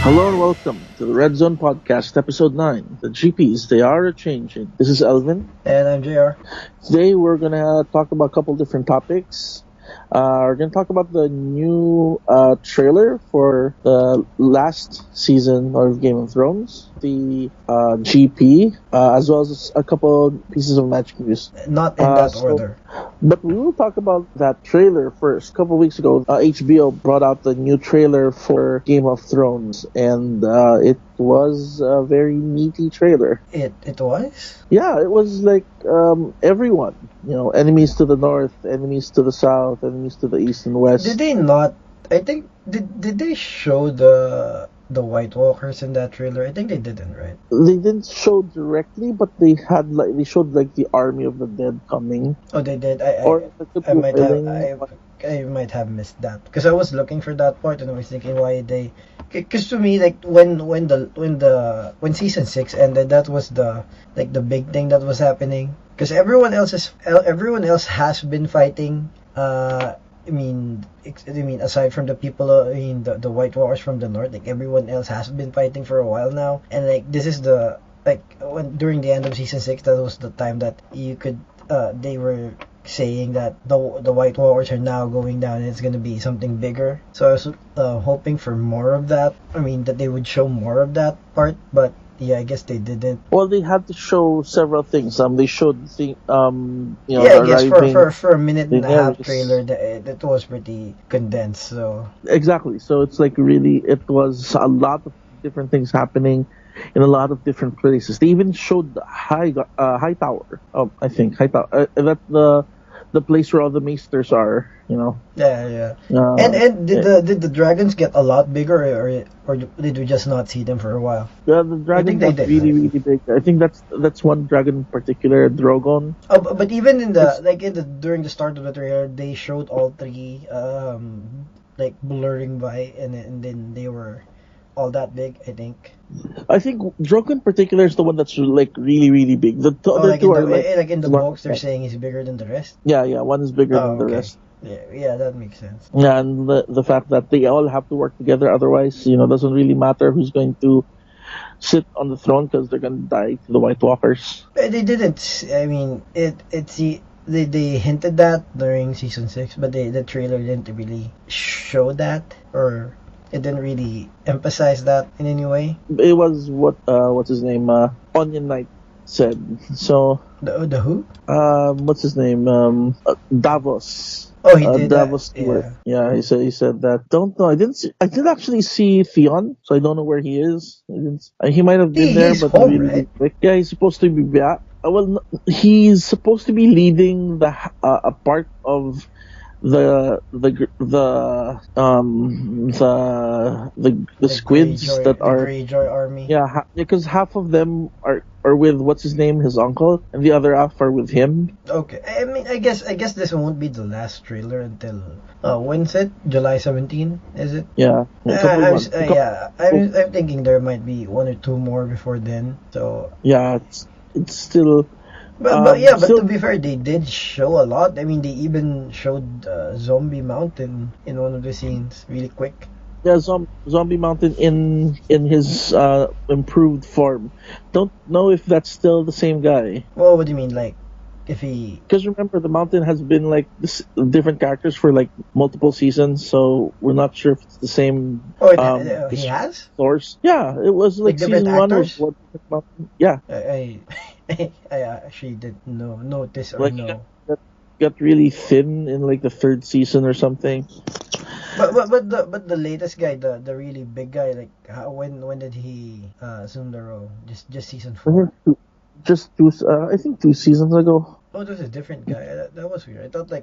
Hello and welcome to the Red Zone Podcast, Episode 9. The GPs, they are changing. This is Elvin. And I'm JR. Today we're going to talk about a couple different topics. We're going to talk about the new trailer for the last season of Game of Thrones, the GP, as well as a couple pieces of magic news. Not in that order. But we will talk about that trailer first. A couple weeks ago, HBO brought out the new trailer for Game of Thrones, and it was a very meaty trailer. It was? Yeah, it was like everyone. Enemies to the north, enemies to the south, enemies to the east and west. Did they not? I think did they show the White Walkers in that trailer? I think they didn't, right? They didn't show directly, but they showed the army of the dead coming. Oh, they did. I might have missed that because I was looking for that part and I was thinking why they. Because to me, like when season 6 ended, that was the big thing that was happening. Because everyone else has been fighting. I mean, aside from the people, the White Walkers from the north, like everyone else has been fighting for a while now, and like this is during the end of season 6, that was the time that you could, they were saying that the White Walkers are now going down and it's gonna be something bigger. So I was hoping for more of that. I mean, that they would show more of that part, but. Yeah, I guess they didn't. Well, they had to show several things. They showed the I guess for a minute and a half trailer, that was pretty condensed. So exactly. So it's like really, it was a lot of different things happening in a lot of different places. They even showed the high tower. I think high tower. That's the place where all the maesters are. Yeah. And did the dragons get a lot bigger, or did we just not see them for a while? Yeah, the dragon got really big. I think that's one dragon in particular, Drogon. Oh, but even during the start of the trailer, they showed all three blurring by, and then they were all that big, I think. I think Drogon in particular is the one that's like really, really big. The other two are like in the books, they're saying he's bigger than the rest. Yeah, one is bigger than the rest. Yeah, that makes sense. Yeah, and the fact that they all have to work together, otherwise, doesn't really matter who's going to sit on the throne because they're going to die to the White Walkers. They didn't. I mean, they hinted that during season 6, but the trailer didn't really show that, or it didn't really emphasize that in any way. It was what's his name? Onion Knight said. So the who? What's his name? Davos. Oh, he did Davos that. Yeah, he said that. Don't know. I did actually see Theon, so I don't know where he is. He might have been there, but home, really right? quick. Yeah, he's supposed to be back. Well, he's supposed to be leading a part of the squids that are the Greyjoy army. Yeah, because half of them are with what's his name, his uncle, and the other half are with him. Okay, I mean, I guess this won't be the last trailer until when's it? July 17, is it? Yeah. I'm thinking there might be one or two more before then. So yeah, it's still. But to be fair, they did show a lot. I mean, they even showed Zombie Mountain in one of the scenes really quick. Yeah, Zombie Mountain in his improved form. Don't know if that's still the same guy. Well, what do you mean, like if he? Because remember, the Mountain has been like different characters for like multiple seasons, so we're not sure if it's the same. Oh, he has. Source. Yeah, it was like season actors? 1 was what. Yeah. I actually didn't notice or like, know. Got really thin in like the 3rd season or something. But the latest guy, the really big guy, like when did he assume the role? Just season 4. Just two. I think 2 seasons ago. Oh, there's a different guy. That was weird. I thought I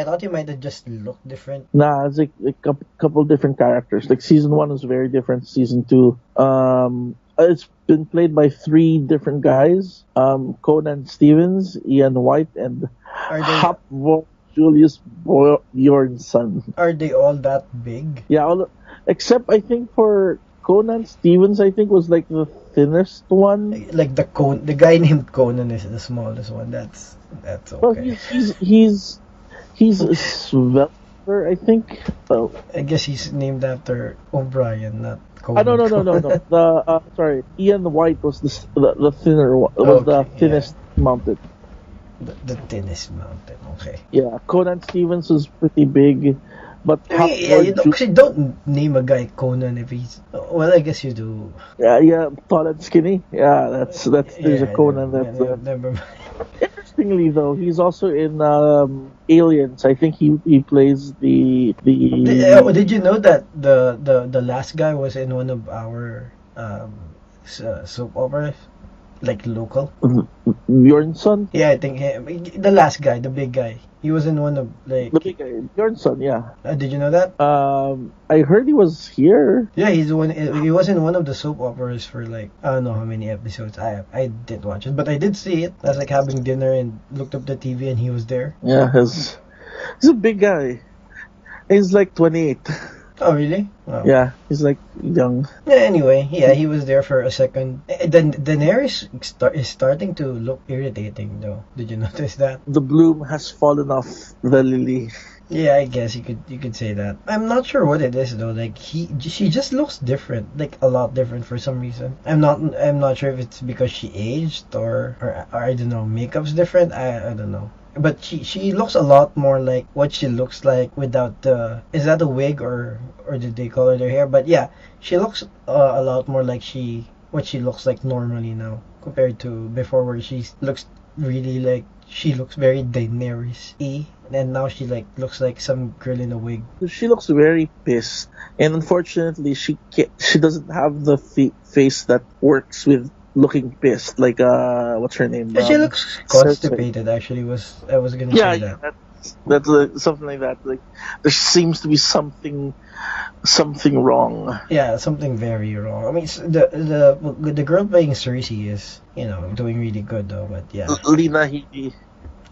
thought he might have just looked different. Nah, it's like a couple different characters. Like season 1 was very different. Season 2, it's been played by 3 different guys. Conan Stevens, Ian White, and Hapvo Julius Bjornsson. Are they all that big? Yeah, except I think for Conan Stevens, I think was like the thinnest one. Like the guy named Conan is the smallest one. That's okay. Well, he's Svelter, I think. So I guess he's named after O'Brien, not No, Conan. no, no, no, no. The sorry, Ian White was the thinner one. Was the Okay, yeah. thinnest mounted. The thinnest mountain. Okay. Yeah, Conan Stevens was pretty big, but I Hot mean, yeah, Lord Ju- cause you don't name a guy Conan if he's. Well, I guess you do. yeah, yeah, tall and skinny. Yeah, that's there's a Yeah, Conan. That's never mind. interestingly though. He's also in Aliens. I think he plays the Did you know that the last guy was in one of our soap operas, like local? Bjornsson. Yeah, I think the last guy, the big guy. He was in one of The like. big guy, Bjornsson, yeah. Did you know that? I heard he was here. Yeah, he's the one. He was in one of the soap operas for like I don't know how many episodes. I did watch it, but I did see it. I was like having dinner and looked up the TV and he was there. Yeah, he's a big guy. He's like 28. Oh really? Wow. Yeah, he's like young. Yeah, anyway, yeah, he was there for a second. Then Daenerys is starting to look irritating, though. Did you notice that? The bloom has fallen off the lily. Yeah, I guess you could say that. I'm not sure what it is though. Like she just looks different, like a lot different for some reason. I'm not sure if it's because she aged or I don't know, makeup's different. I don't know. But she looks a lot more like what she looks like without the is that a wig or did they color their hair? But yeah, she looks a lot more like what she looks like normally now compared to before where she looks really like she looks very Daenerys-y and now she like looks like some girl in a wig. She looks very pissed, and unfortunately, she doesn't have the face that works with looking pissed. Like what's her name? She looks constipated. Actually, I was gonna Yeah, say yeah, that. that's something like that. Like there seems to be something wrong. Yeah, something very wrong. I mean, the girl playing Cersei is doing really good though. But yeah, Lena Headey.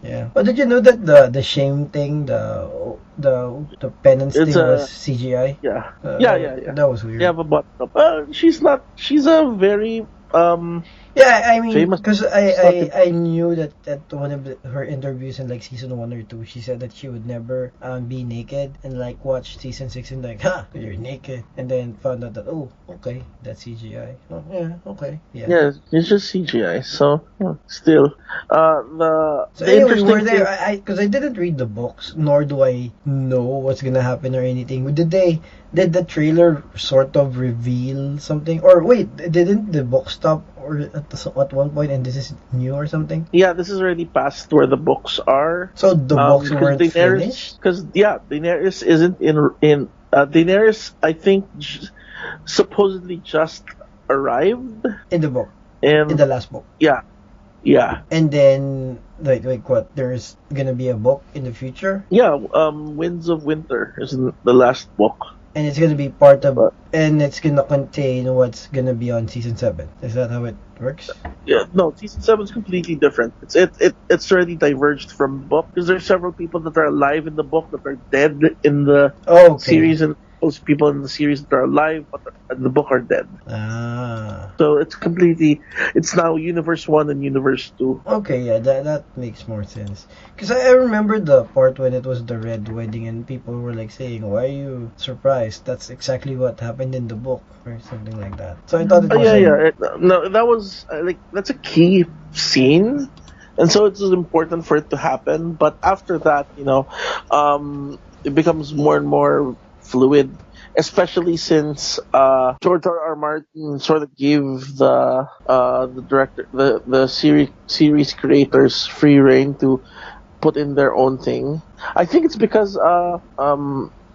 yeah. But did you know that the shame thing, the penance It's thing a was CGI? yeah, yeah. That was weird. Yeah, but she's not. She's a very Yeah, I mean, famous. because I knew that at one of her interviews in like season 1 or 2, she said that she would never be naked and like watch season 6 and like, you're naked, and then found out that okay, that's CGI. Oh yeah, okay, yeah. Yeah, it's just CGI. So still, So the anyway, interesting were there? thing. Because I didn't read the books, nor do I know what's gonna happen or anything. Did the trailer sort of reveal something? Or wait, didn't the book stop or at one point and this is new or something? Yeah, this is already past where the books are. So the books weren't finished? Because Daenerys isn't in Daenerys. I think supposedly just arrived In the book. and In the last book. yeah, yeah. And then like what? There's gonna be a book in the future? Yeah, Winds of Winter is in the last book. And it's gonna be part of But and it's gonna contain what's gonna be on season 7. Is that how it works? yeah, no, season 7 is completely different. It's already diverged from the book because there's several people that are alive in the book that are dead in the Oh, okay. series, and those people in the series that are alive but in the book are dead. Ah. So it's now Universe 1 and Universe 2. Okay, yeah, that makes more sense. Because I remember the part when it was the Red Wedding and people were like saying, why are you surprised? That's exactly what happened in the book or something like that. So I thought it was... No, that was that's a key scene. And so it was important for it to happen. But after that, it becomes more and more fluid, especially since George R. Martin sort of gave the director, the series creators free reign to put in their own thing. I think it's because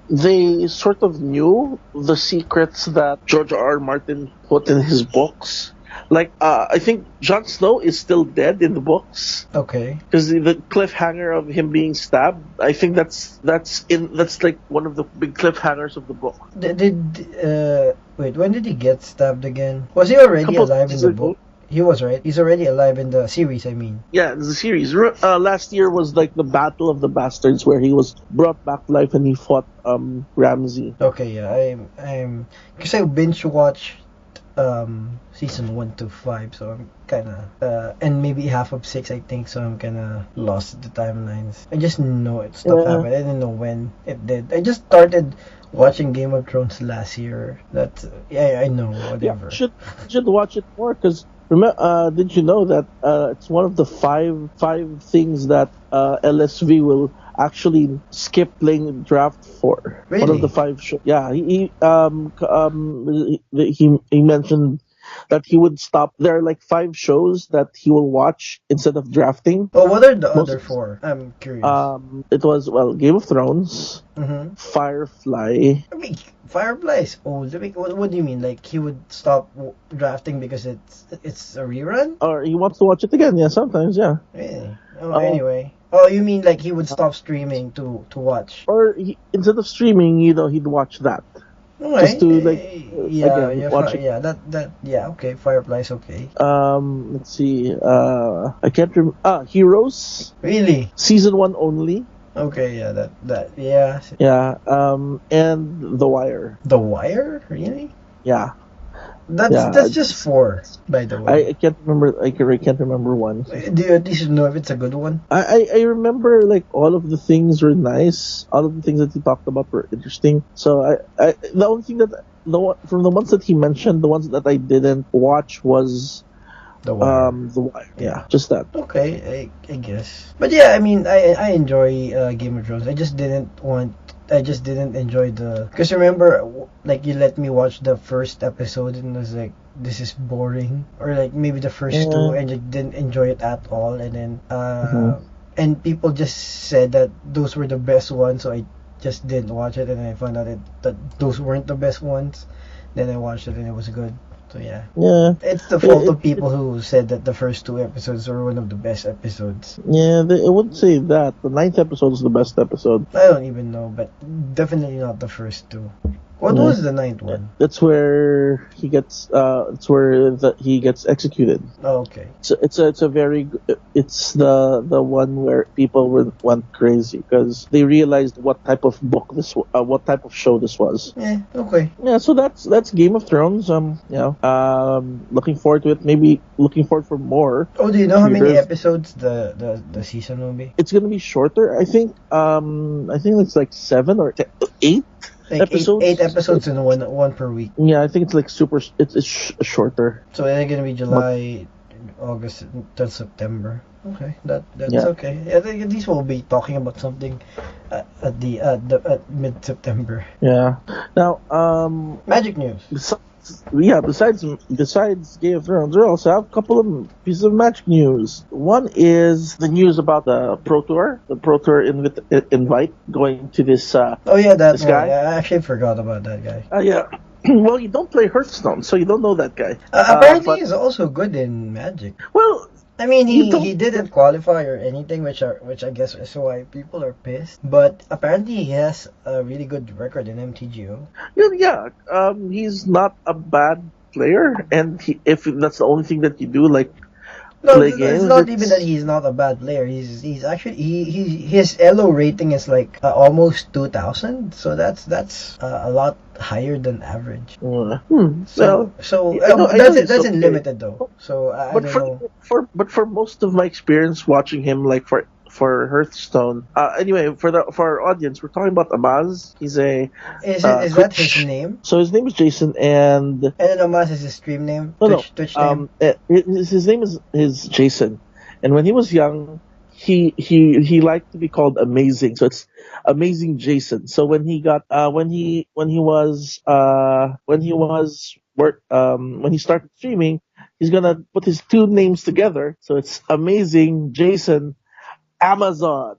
they sort of knew the secrets that George R. R. Martin put in his books. Like, I think Jon Snow is still dead in the books. Okay. Because the cliffhanger of him being stabbed, I think that's like one of the big cliffhangers of the book. Wait, when did he get stabbed again? Was he already alive in the book? He was, right? He's already alive in the series, I mean. Yeah, the series. Last year was like the Battle of the Bastards, where he was brought back to life and he fought Ramsay. Okay, yeah, I'm because I binge watched season 1 to 5, so I'm kind of and maybe half of 6, I think, so I'm kind of lost the timelines. I just know stuff happened. I didn't know when it did. I just started watching Game of Thrones last year. That's yeah, I know, Yeah, whatever. you should watch it more because remember, did you know that it's one of the five things that LSV will actually skip playing draft for? One of the Really? five shows. Yeah, he mentioned that he would stop. There are like five shows that he will watch instead of drafting. Oh, what are the Most other four? I'm curious. it was well Game of Thrones, Mm-hmm. Firefly. I mean, Fireplace. Oh, what do you mean? Like he would stop drafting because it's a rerun? Or he wants to watch it again. Yeah, sometimes. Yeah. Really? Oh, Uh, anyway. Oh, you mean like he would stop streaming to watch? or instead of streaming, he'd watch that just to like Okay. Yeah, again yeah, watch it. yeah. That yeah. Okay, Fireplace. Okay. Let's see. I can't remember. Heroes Really? season one only. Okay. Yeah. That. Yeah. Yeah. And The Wire. The Wire? Really? Yeah. That's Yeah. just four, by the way. I can't remember. I can't remember one. Do you at least know if it's a good one? I remember like all of the things were nice. All of the things that he talked about were interesting. So I the only thing that from the ones that he mentioned, the ones that I didn't watch was The Wire. The Wire. Yeah, just that. Okay, I guess. But yeah, I mean, I enjoy Game of Thrones. I just didn't enjoy because remember, like you let me watch the first episode and I was like, this is boring, or like maybe the first two Yeah. and I didn't enjoy it at all, and then Mhm. and people just said that those were the best ones, so I just didn't watch it, and I found out that those weren't the best ones. Then I watched it and it was good. So yeah. Yeah. It's the fault of people who said that the first two episodes were one of the best episodes. Yeah, I wouldn't say that. The ninth episode is the best episode. I don't even know, but definitely not the first two. What Yeah. was the ninth one? That's where he gets. It's where he gets executed. Oh, okay. So it's a very it's the one where people went crazy because they realized what type of what type of show this was. Okay. Yeah, so that's Game of Thrones. Looking forward to it. Maybe looking forward for more. Oh, do you know how many There's- episodes the season will be? It's gonna be shorter. I think. I think it's like 8. Like Episodes? eight episodes in one per week. Yeah, I think it's like super. It's shorter. So they're gonna be July, August till September. Okay, that's Yeah. okay. I think at least we'll be talking about something at mid September. Yeah. Now, Magic news. besides Game of Thrones, we also have a couple of pieces of magic news. One is the news about the Pro Tour, invite going to this. Oh yeah, that This one. guy? I actually forgot about that guy. Yeah. Well, you don't play Hearthstone, so you don't know that guy. Apparently, But- he's also good in Magic. Well, I mean, You don't- he didn't qualify or anything, which I guess is why people are pissed. But apparently, he has a really good record in MTGO. yeah. He's not a bad player, and if that's the only thing that you do, like No, play it's games, not even that he's not a bad player. He's actually his Elo rating is like almost 2,000, so that's a lot higher than average. well, So I know that's it's that's in okay. limited though. So I but don't know. for most of my experience watching him, like for Hearthstone, anyway, for our audience, we're talking about Amaz. He's a Is that Twitch. his name? So his name is Jason, and And then Amas is his stream name, no, Twitch name. his name is Jason, and when he was young, he liked to be called Amazing, so it's Amazing Jason. So when he started streaming, he's gonna put his two names together, so it's Amazing Jason Amazon.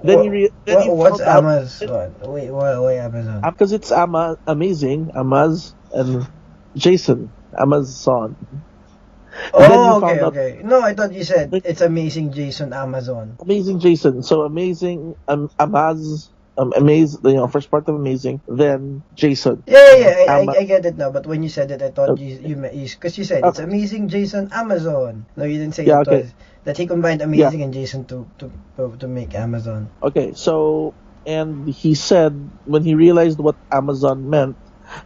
Then he What's found out Amazon? Wait, Amazon. because it's Amazing Amaz and Jason Amazon. And then Oh, he found out okay. No, I thought you said it's amazing, Jason Amazon. Amazing Jason. So Amazing Amaz. First part of Amazing, then Jason. Yeah. Ama- I get it now. But when you said it, I thought Okay. you because you said it's Okay. amazing, Jason Amazon. No, you didn't say Yeah, it okay. was that he combined amazing and Jason to make Amazon. Okay, so and he said when he realized what Amazon meant,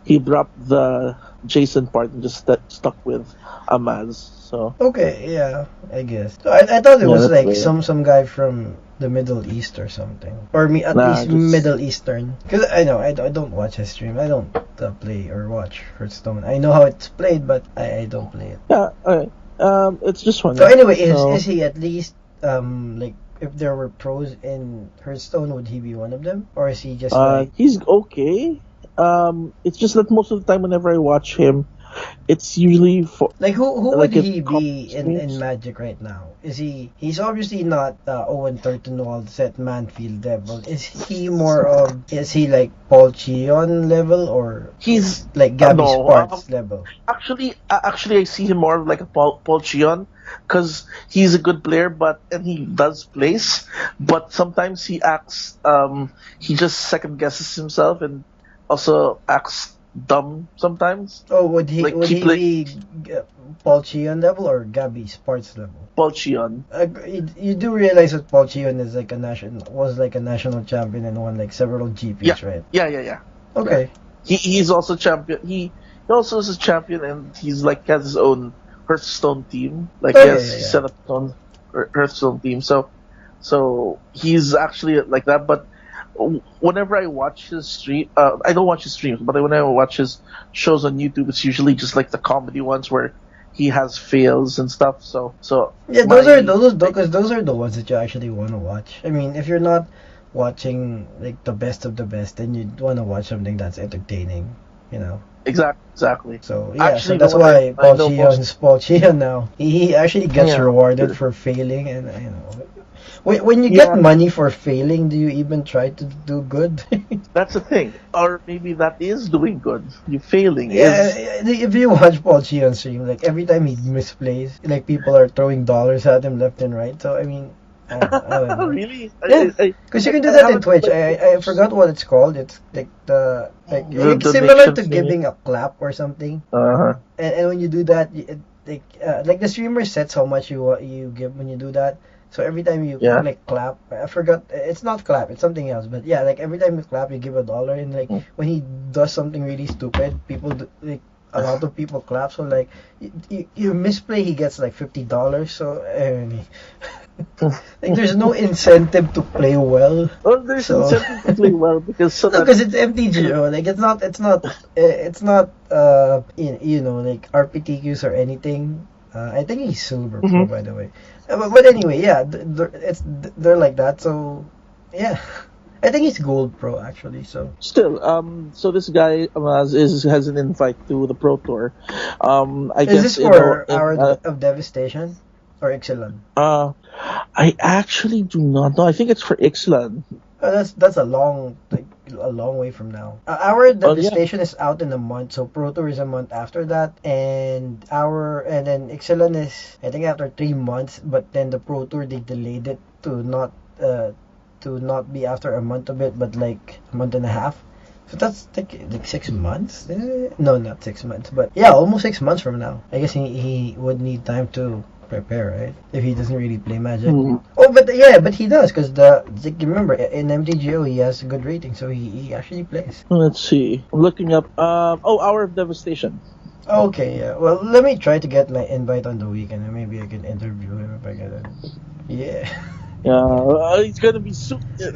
he dropped the Jason part and just stuck with Amaz. So Okay, yeah, I guess. So I thought it Yeah, was that's like weird. some guy from the Middle East or something, or at Nah, least just Middle Eastern. Because I know I don't watch his stream. I don't play or watch Hearthstone. I know how it's played, but I don't play it. yeah. Okay. It's just So funny. anyway, So is he at least like if there were pros in Hearthstone, would he be one of them, or is he just like he's okay. It's just that most of the time, whenever I watch him, it's usually for who would like it he be in streams. Magic right now? Is he's obviously not Owen Thurtonwald set Manfield level. Is he like Paul Cheon level or He's like Gabby no. Sparks level? Actually, I see him more like a Paul Cheon because he's a good player, and he does place, but sometimes he just second guesses himself and also acts dumb sometimes. Oh, Like would he he play be Paul Cheon level or Gabby Sparks level? Paul Cheon. You do realize that Paul Cheon is like a national champion and won like several Yeah, GPs, right? yeah. Okay. He's also champion. He also is a champion, and he's like has his own Hearthstone team. Like Oh he yeah. set up his own Hearthstone team. So he's actually like that. But whenever I watch his stream, I don't watch his streams, but when I watch his shows on YouTube, it's usually just like the comedy ones where he has fails and stuff. So Yeah, my those are the ones that you actually want to watch. I mean, if you're not watching like the best of the best, then you want to watch something that's entertaining, you know. exactly. So yeah, so Actually, the that's one why I know most. Paul Cheon now. He actually gets Yeah, rewarded for failing, and you know, when you get yeah. money for failing, do you even try to do good? That's the thing. Or maybe that is doing good. You failing Yeah, is if you watch Paul Cheon stream, like every time he misplays, like people are throwing dollars at him left and right. So I mean, I don't know. really. Yeah, because you can do I that in haven't Twitch. like I forgot what it's called. It's like the it's similar donation to thing. giving a clap or something. Uh-huh. And when you do that, like the streamer sets how much you give when you do that. So every time you Yeah. like clap, I forgot it's not clap, it's something else. But yeah, like every time you clap, you give $1, and like when he does something really stupid, like a lot of people clap. So like you misplay, he gets like $50. So like there's no incentive to play well. Well, there's So incentive to play well because so no, that because it's MTGO. Like it's not you know, like RPTQs or anything. I think he's silver pro, Mhm. by the way. But anyway, yeah, they're like that. So yeah, I think he's gold pro actually. So still so this guy has an invite to the Pro Tour. I is this guess for Hour of Devastation or Ixalan? I actually do not know. I think it's for Ixalan. That's a long way from now. Our Oh yeah. Devastation is out in a month, so Pro Tour is a month after that, and then Ixalan is I think after 3 months, but then the Pro Tour they delayed it to not be after a month of it, but like a month and a half. So that's like 6 months. No, not 6 months, but yeah, almost 6 months from now. I guess he would need time to prepare, right? If he doesn't really play Magic. Hmm. Oh, but he does because remember in MTGO he has a good rating, so he actually plays. Let's see. I'm looking up. Hour of Devastation. Okay, yeah. Well, let me try to get my invite on the weekend, and maybe I can interview him if I get it. Yeah. Yeah, it's gonna be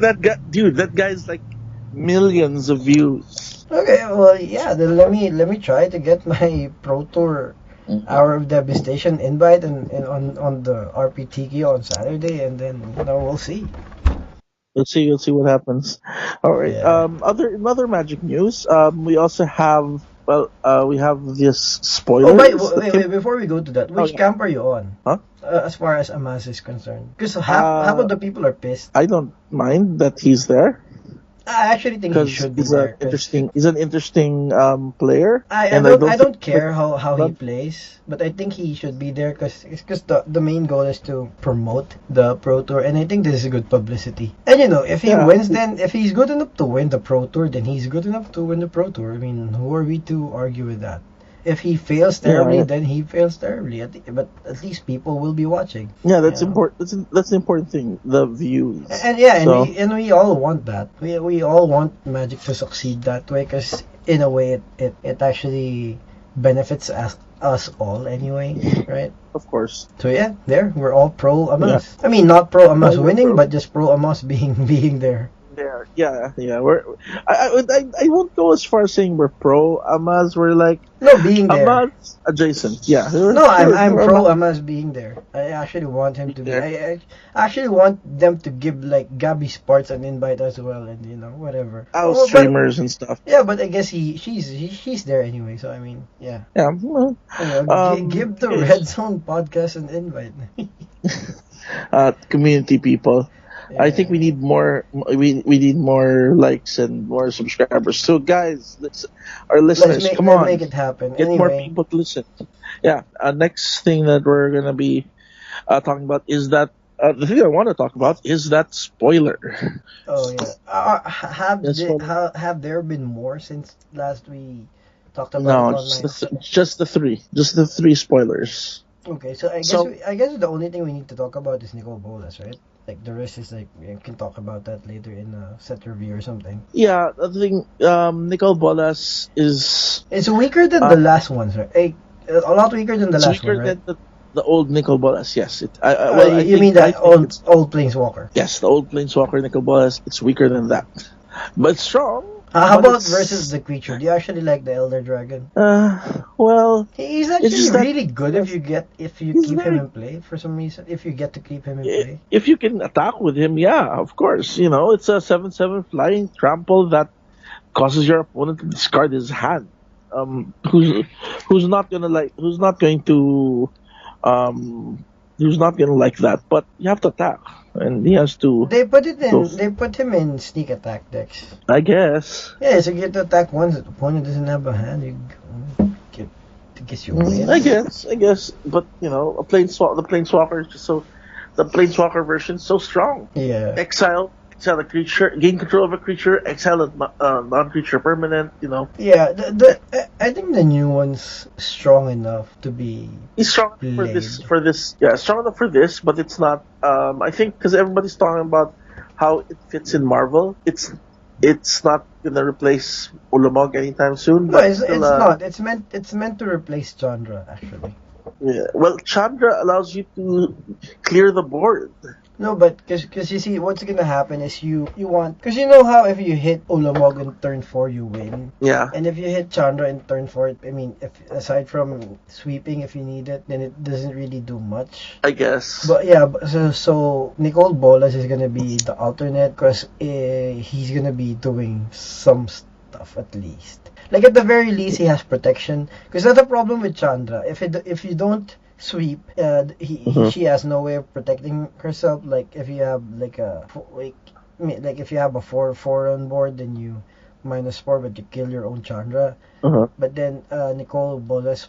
that guy, dude. That guy's like millions of views. Okay. Well, yeah. Then let me try to get my Pro Tour Hour of Devastation invite and on the RPTQ on Saturday, and then we'll see. Let's see what happens. All right. Yeah. Other Magic news. We also have we have this Oh, spoilers. wait, before we go to that, which yeah. camp are you on? Huh? As far as Amas is concerned, because half of the people are pissed. I don't mind that he's there I actually think he because should be there. he's an interesting player, I and don't think care how he that- plays, but I think he should be there because the main goal is to promote the Pro Tour, and I think this is a good publicity. And you know, if he Yeah. wins, then if he's good enough to win the Pro Tour, then he's good enough to win the Pro Tour. I mean, who are we to argue with that? If he fails terribly, Yeah. then he fails terribly. But at least people will be watching. Yeah, that's Yeah. important. That's the important thing. The views. And yeah, So- we all want that. We all want Magic to succeed that way because in a way it actually benefits us all anyway, right? Of course. So yeah, there we're all pro Yeah. Amos. I mean, not pro Amos Yeah, winning, bro. but just pro Amos being there. There. Yeah. I won't go as far as saying we're pro Amaz. We're like No, being there. Amaz adjacent. Yeah. We're No, sure. I'm We're pro Amaz Amos being there. I actually want him to be. there. I actually want them to give like Gabby Sparks an invite as well, and whatever. Our But streamers and stuff. yeah, but I guess he's there anyway. So I mean, yeah. Yeah. Well, Give the yes. Red Zone podcast an invite. Community people. I think Yeah. we need more. We need more likes and more subscribers. So guys, our listeners, come Let's on, make it happen. get more Anyway, people to listen. Yeah. Next thing that we're gonna be talking about is that the thing I want to talk about is that spoiler. oh yeah. This one. Have there been more since last we talked about it No, online? just the three. Just the three spoilers. Okay, so So I guess the only thing we need to talk about is Nicole Bolas, right? Like the rest is like we can talk about that later in a set review or something. yeah, the thing, Nicole Bolas is It's weaker than uh, the last ones, right? A lot weaker than the it's last one, weaker right? than the old Nicole Bolas. Yes, I You think mean I that think it's old Planeswalker? yes, the old Planeswalker Nicole Bolas. It's weaker than that, but it's strong. How But about versus it's the creature? Do you actually like the Elder Dragon? well, He's it's actually just that really good if you he's keep him very in play for some reason. If you get to keep him in play. if you can attack with him, yeah, of course. It's a 7/7 flying trample that causes your opponent to discard his hand. Who's not gonna like? Um, who's not gonna like that? But you have to attack, and he has to They put it go. in. They put him in sneak attack decks. I guess. Yeah, so you get to attack once the opponent doesn't have a hand. You get to guess you win. I guess. But the planeswalker is just so. The planeswalker version is so strong. Yeah. Exile a creature, gain control of a creature, exile a non-creature permanent. Yeah. I think the new one's strong enough to be He's strong enough for this. played. For this, yeah, strong enough for this, but it's not. I think because everybody's talking about how it fits in Marvel, it's not gonna replace Ulamog anytime soon. No, But it's still, not. It's meant to replace Chandra actually. yeah. Well, Chandra allows you to clear the board. No, but because you see, what's gonna happen is you want because you know how if you hit Ulamog in turn 4 you win, Yeah, and if you hit Chandra in turn 4, I mean, if aside from sweeping if you need it, then it doesn't really do much. I guess. But yeah, so Nicole Bolas is gonna be the alternate because he's gonna be doing some stuff at least. Like at the very least, he has protection. Because that's the problem with Chandra. If you don't sweep, she has no way of protecting herself. Like if you have like if you have a 4/4 on board, then you -4, but you kill your own Chandra. Uh-huh. But then Nicole Bolas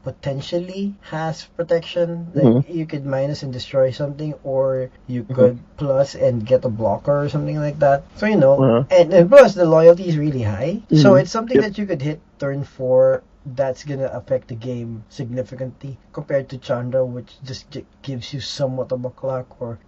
potentially has protection. Like Mhm. you could minus and destroy something, or you could plus and get a blocker or something like that. So Uh-huh. and plus the loyalty is really high. So Mhm. it's something Yep. that you could hit turn 4. That's gonna affect the game significantly compared to Chandra, which just gives you somewhat of a clock, or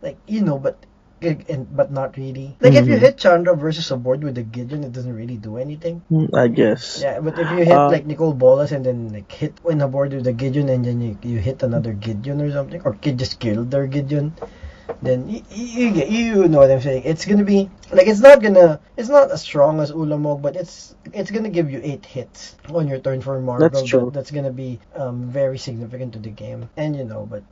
but not really. Like if you Mhm. hit Chandra versus a board with a Gideon, it doesn't really do anything. I guess. Yeah, but if you hit Uh, like Nicole Bolas and then like hit in a board with a Gideon and then you hit another Gideon or something, or just kill their Gideon, then you know what I'm saying. It's gonna be like it's not as strong as Ulamog, but it's gonna give you 8 hits on your turn for Marvel. That's true. That's gonna be very significant to the game, and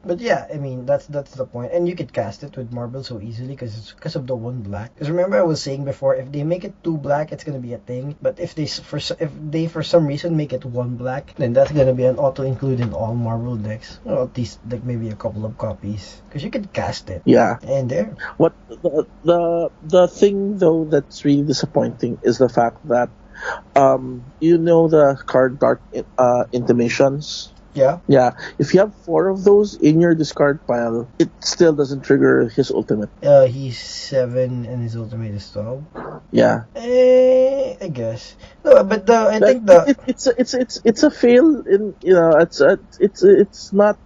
but yeah, I mean that's the point, and you could cast it with Marvel so easily because of the 1 black. Because remember I was saying before, if they make it 2 black, it's gonna be a thing, but if they for some reason make it 1 black, then that's gonna be an auto include in all Marvel decks, or at least like maybe a couple of copies, because you could cast it. Yeah. And there. What the thing though that's really disappointing is the fact that the card Dark Intimations. Yeah. Yeah, if you have 4 of those in your discard pile, it still doesn't trigger his ultimate. He's 7 and his ultimate is 12. Yeah, I guess. No, but I think it's a fail in it's not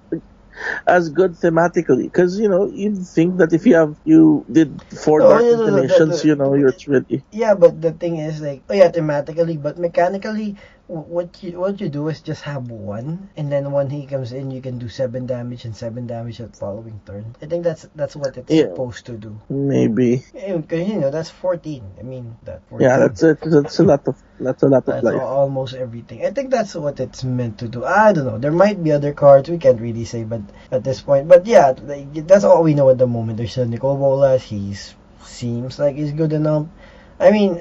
as good thematically because you'd think that if you did 4 Dark Intimations, it's ready. yeah, but the thing is like thematically, but mechanically what you do is just have one, and then when he comes in, you can do 7 damage and 7 damage at following turn. I think that's what it's Yeah, supposed to do. maybe. Because that's 14. I mean that 14. Yeah, that's it. That's a lot of That's life. almost everything. I think that's what it's meant to do. I don't know. There might be other cards we can't really say, but at this point, but yeah, that's all we know at the moment. There's Nicol Bolas. He's seems like he's good enough. I mean,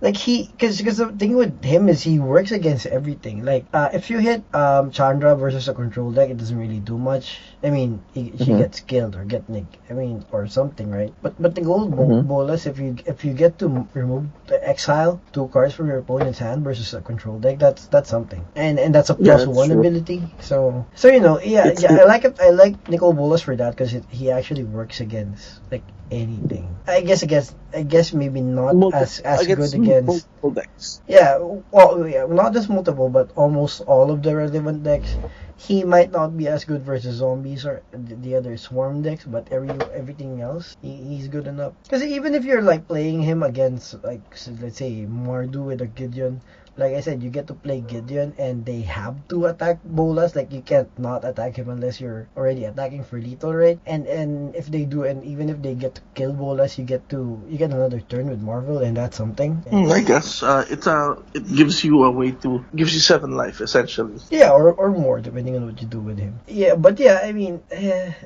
like because the thing with him is he works against everything. Like if you hit Chandra versus a control deck, it doesn't really do much. I mean, she gets killed or get nicked. I mean, or something, right? But the gold bolas, if you get to remove the exile 2 cards from your opponent's hand versus a control deck, that's something. And that's a Yeah, plus that's 1 true. ability. So yeah, It's I like it. I like Nicol Bolas for that because he actually works against like anything. I guess maybe not as good against. multiple decks. Yeah, well, yeah, not just multiple, but almost all of the relevant decks. He might not be as good versus zombies or the other swarm decks, but everything else, he's good enough. Because even if you're like playing him against like let's say Mardu with a Gideon, like I said, you get to play Gideon and they have to attack Bolas. Like you can't not attack him unless you're already attacking for lethal, right? And if they do, and even if they get to kill Bolas, you get another turn with Marvel, and that's something. I guess it gives you a way to gives you 7 life essentially. Yeah, or more depending on what you do with him. Yeah, but yeah, I mean,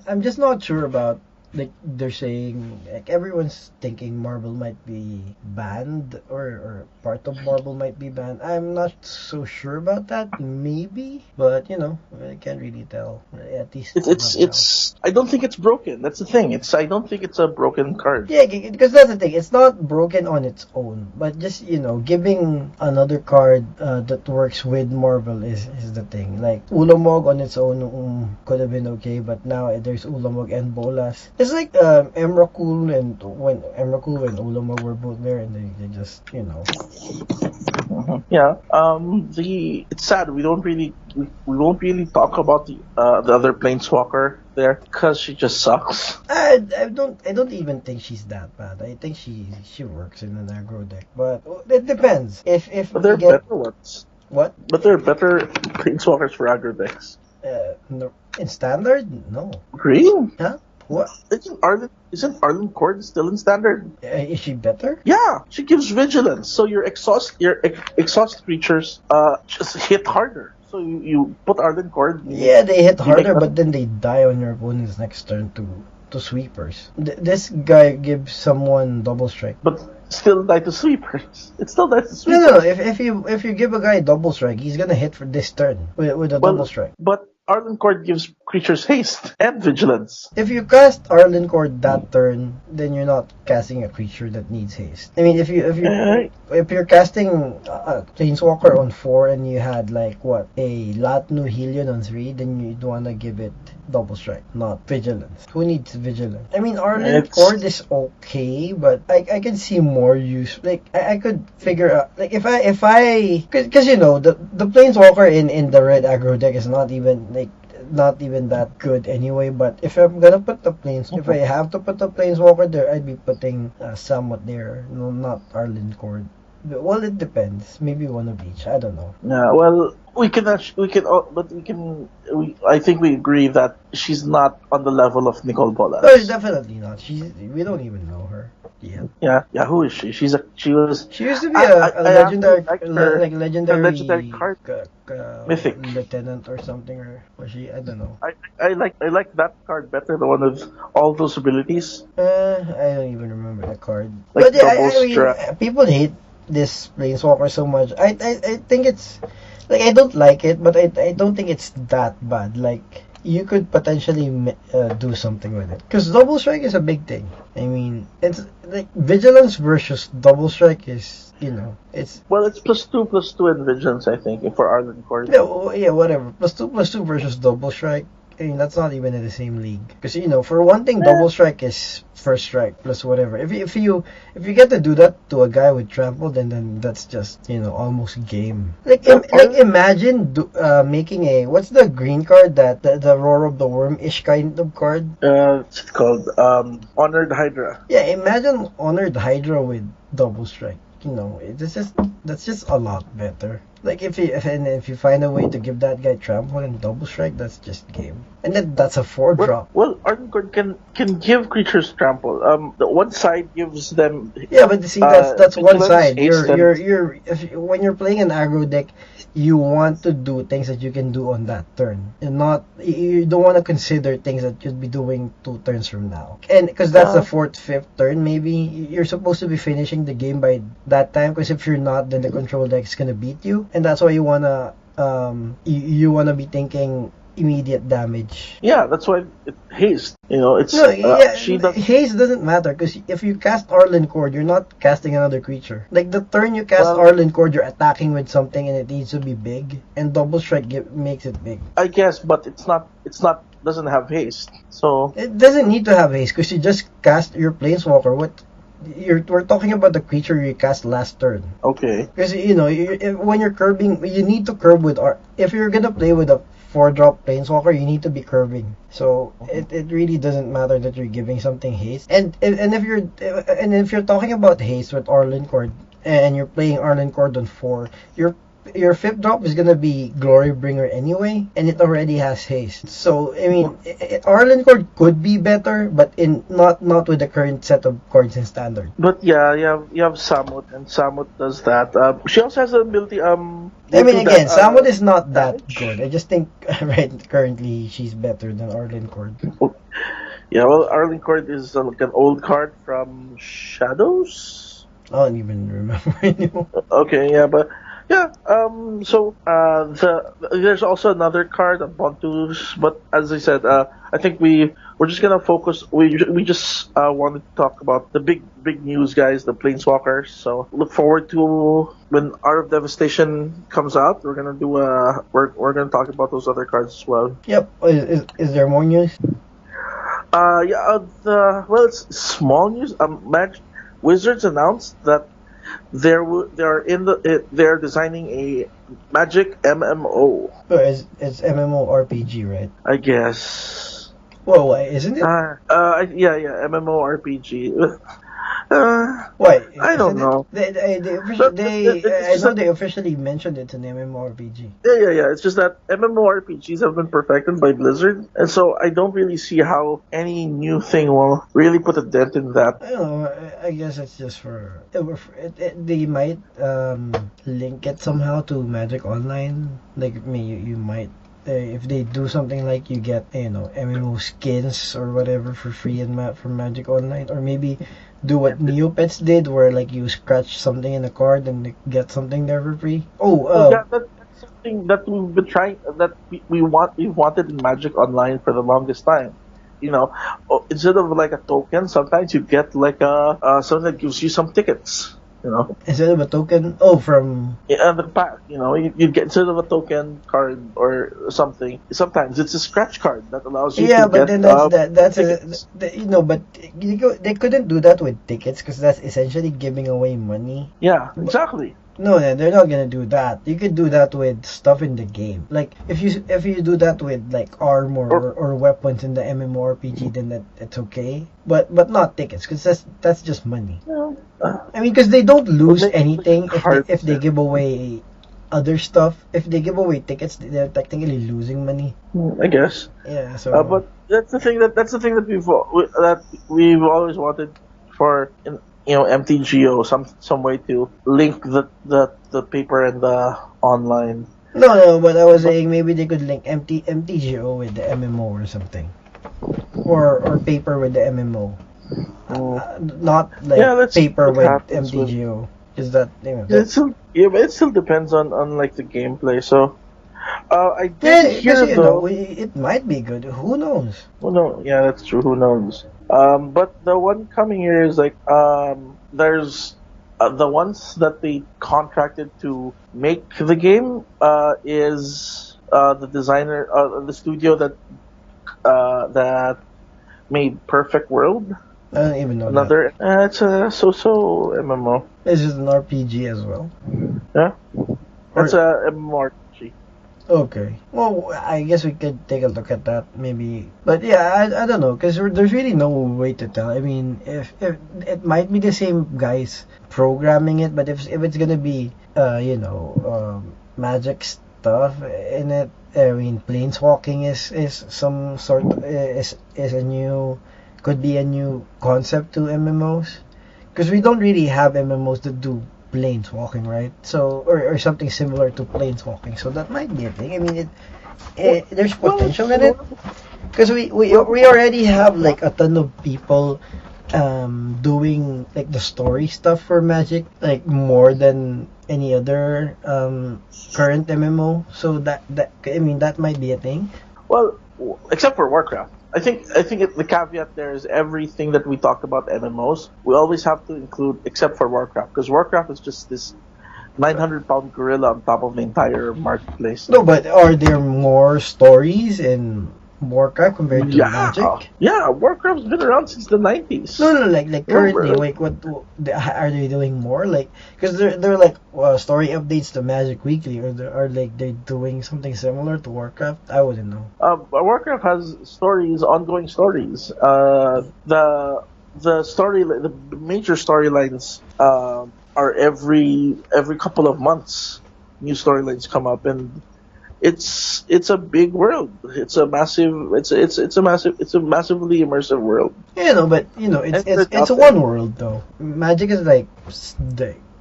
I'm just not sure about like they're saying like everyone's thinking Marvel might be banned or part of Marvel might be banned. I'm not so sure about that. Maybe, but I can't really tell. At least It's I don't think it's broken. That's the thing. I don't think it's a broken card. Yeah, because that's the thing. It's not broken on its own, but just giving another card that works with Marvel is the thing. Like Ulamog on its own could have been okay, but now there's Ulamog and Bolas. It's like Emrakul and when Ulamog were both there, and they just Yeah. It's sad we don't really we won't really talk about the other planeswalker there because she just sucks. I don't even think she's that bad. I think she works in an aggro deck, but it depends. If But there are we get better ones. what But there are better planeswalkers for aggro decks. no, in standard, no. Green? Huh? What? Isn't Arlen Cord still in standard? Is she better? Yeah, she gives vigilance, so your exhaust creatures just hit harder. So you put Arlen Cord. Yeah, they hit harder, them- but then they die on your opponent's next turn to sweepers. This guy gives someone double strike. but still die to sweepers. It's still die to No, sweepers. no, no. If you give a guy double strike, he's gonna hit for this turn with a double strike. But Arlen Cord gives creatures haste and vigilance. If you cast Arlen Cord that turn, then you're not casting a creature that needs haste. I mean, if you're casting a Planeswalker on 4 and you had like what a Latnu Helion on 3, then you'd wanna give it double strike, not vigilance. Who needs vigilance? I mean, Arlen Cord is okay, but I can see more use. Like I could figure out like if I because the Planeswalker in the red aggro deck is not even that good anyway. But if I'm gonna put if I have to put the Planeswalker there, I'd be putting somewhat there. No, not Arlen Cord. Well, it depends. Maybe one of each. I don't know. Yeah, well, I think we agree that she's not on the level of Nicol Bolas. No, definitely not. We don't even know her. Yeah. Who is she? She was. She used to be a legendary, a legendary card. Mythic lieutenant or something, or was she? I don't know. I like that card better, the one with all those abilities. I don't even remember the card. Like But yeah, double I mean, strap. people hate this Planeswalker so much. I think it's like I don't like it, but I don't think it's that bad. Like you could potentially do something with it because double strike is a big thing. I mean, it's like vigilance versus double strike is it's +2/+2 in vigilance, I think, for Arlen Cord. yeah, whatever. +2/+2 versus double strike. I mean, that's not even in the same league. Because for one thing, double strike is first strike plus whatever. If you get to do that to a guy with trample, then that's just almost game. Like imagine making a what's the green card that the Roar of the Worm ish kind of card. It's called Honored Hydra. Yeah, imagine Honored Hydra with double strike. That's just a lot better. Like if you find a way to give that guy trample and double strike, that's just game. And then that's a 4 drop. Well, Ardencord can give creatures trample. The one side gives them Yeah, but see, that's one vigilance, side. haste, and When you're playing an aggro deck, you want to do things that you can do on that turn, and not you don't want to consider things that you'd be doing 2 turns from now. And because that's the fourth, fifth turn, maybe you're supposed to be finishing the game by that time. Because if you're not, then the control deck is gonna beat you, and that's why you wanna you wanna be thinking immediate damage. yeah, that's why haste. It's No, yeah, she does. haste doesn't matter because if you cast Arlen Cord, you're not casting another creature. Like the turn you cast Well, Arlen Cord, you're attacking with something and it needs to be big, and double strike makes it big. I guess, but it's not. Doesn't have haste. So It doesn't need to have haste because you just cast your Planeswalker. We're talking about the creature you cast last turn. okay. Because when you're curbing, you need to curb with if you're gonna play with a 4-drop Planeswalker, you need to be curving. So it really doesn't matter that you're giving something haste. And if you're talking about haste with Arlen Cord and you're playing Arlen Cord on 4, your 5th drop is gonna be Glorybringer anyway, and it already has haste. So I mean, Arlen Cord could be better, but not with the current set of cards in standard. But yeah, you have Samut, and Samut does that. She also has the ability. I mean, again, Samut is not that damage. good. I just think currently she's better than Arlen Cord. Yeah, well, Arlen Cord is like an old card from Shadows. I don't even remember anymore. Okay, yeah, but yeah. So there's also another card, Bontus. But as I said, I think we're just gonna focus. We just wanted to talk about the big news, guys, the Planeswalkers. So look forward to when Art of Devastation comes out. We're gonna do we're gonna talk about those other cards as well. Yep. Is there more news? It's small news. Wizards announced that they're designing a Magic MMO. It's MMORPG, right? I guess. Well, why isn't it? Yeah, MMORPG. Why? I don't know. They I know they officially mentioned it's an MMORPG. Yeah. It's just that MMORPGs have been perfected by Blizzard, and so I don't really see how any new thing will really put a dent in that. I don't know. I guess it's just for they might link it somehow to Magic Online. Like me, you might. If they do something like you get MMO skins or whatever for free from Magic Online, or maybe do what Neopets did, where like you scratch something in a card and get something there for free. That's something that we've been trying, that we've wanted in Magic Online for the longest time. Instead of like a token, sometimes you get like something that gives you some tickets. Instead of a token, from the pack, you get instead of a token card or something. Sometimes it's a scratch card that allows you. Yeah, to but get, then that's tickets. but they couldn't do that with tickets because that's essentially giving away money. Yeah, exactly. No, they're not gonna do that. You could do that with stuff in the game. Like if you do that with like armor or weapons in the MMORPG, then it's okay. But not tickets, because that's just money. I mean, because they don't lose anything if they give away other stuff. If they give away tickets, they're technically losing money. I guess. Yeah. So. But that's the thing that we've always wanted for MTGO, some way to link the paper and the online. No, but I was saying maybe they could link MTGO with the MMO or something, or paper with the MMO, not like paper with MTGO. Is that but it still depends on like the gameplay. So I did hear it might be good. Who knows? Well, no, yeah, that's true. Who knows? But the one coming here is like there's the ones that they contracted to make the game is the designer, the studio that made Perfect World. I don't even know. Another, it's a so MMO. Is it an RPG as well? Yeah, it's a MMORPG. Okay. Well, I guess we could take a look at that maybe. But yeah, I don't know, because there's really no way to tell. I mean, if it might be the same guys programming it, but if it's gonna be magic stuff in it. I mean, planeswalking is some sort is a new could be a new concept to MMOs because we don't really have MMOs that do planeswalking, right? So or something similar to planeswalking. So that might be a thing. I mean, Well, there's well, potential in it because we already have like a ton of people doing like the story stuff for Magic like more than any other current MMO. So that I mean that might be a thing. well, except for Warcraft. I think the caveat there is everything that we talked about MMOs. We always have to include except for Warcraft because Warcraft is just this 900-pound gorilla on top of the entire marketplace. No, but are there more stories in Warcraft compared to Yeah, Magic? yeah. Warcraft's been around since the 90s. No, no, like currently, Remember? like what are they doing more? Like, because they're like story updates to Magic Weekly, or are like they doing something similar to Warcraft? I wouldn't know. Warcraft has stories, ongoing stories. The major storylines are every couple of months. New storylines come up, and it's a big world. It's a massively immersive world. You know, but And it's a one world though. Magic is like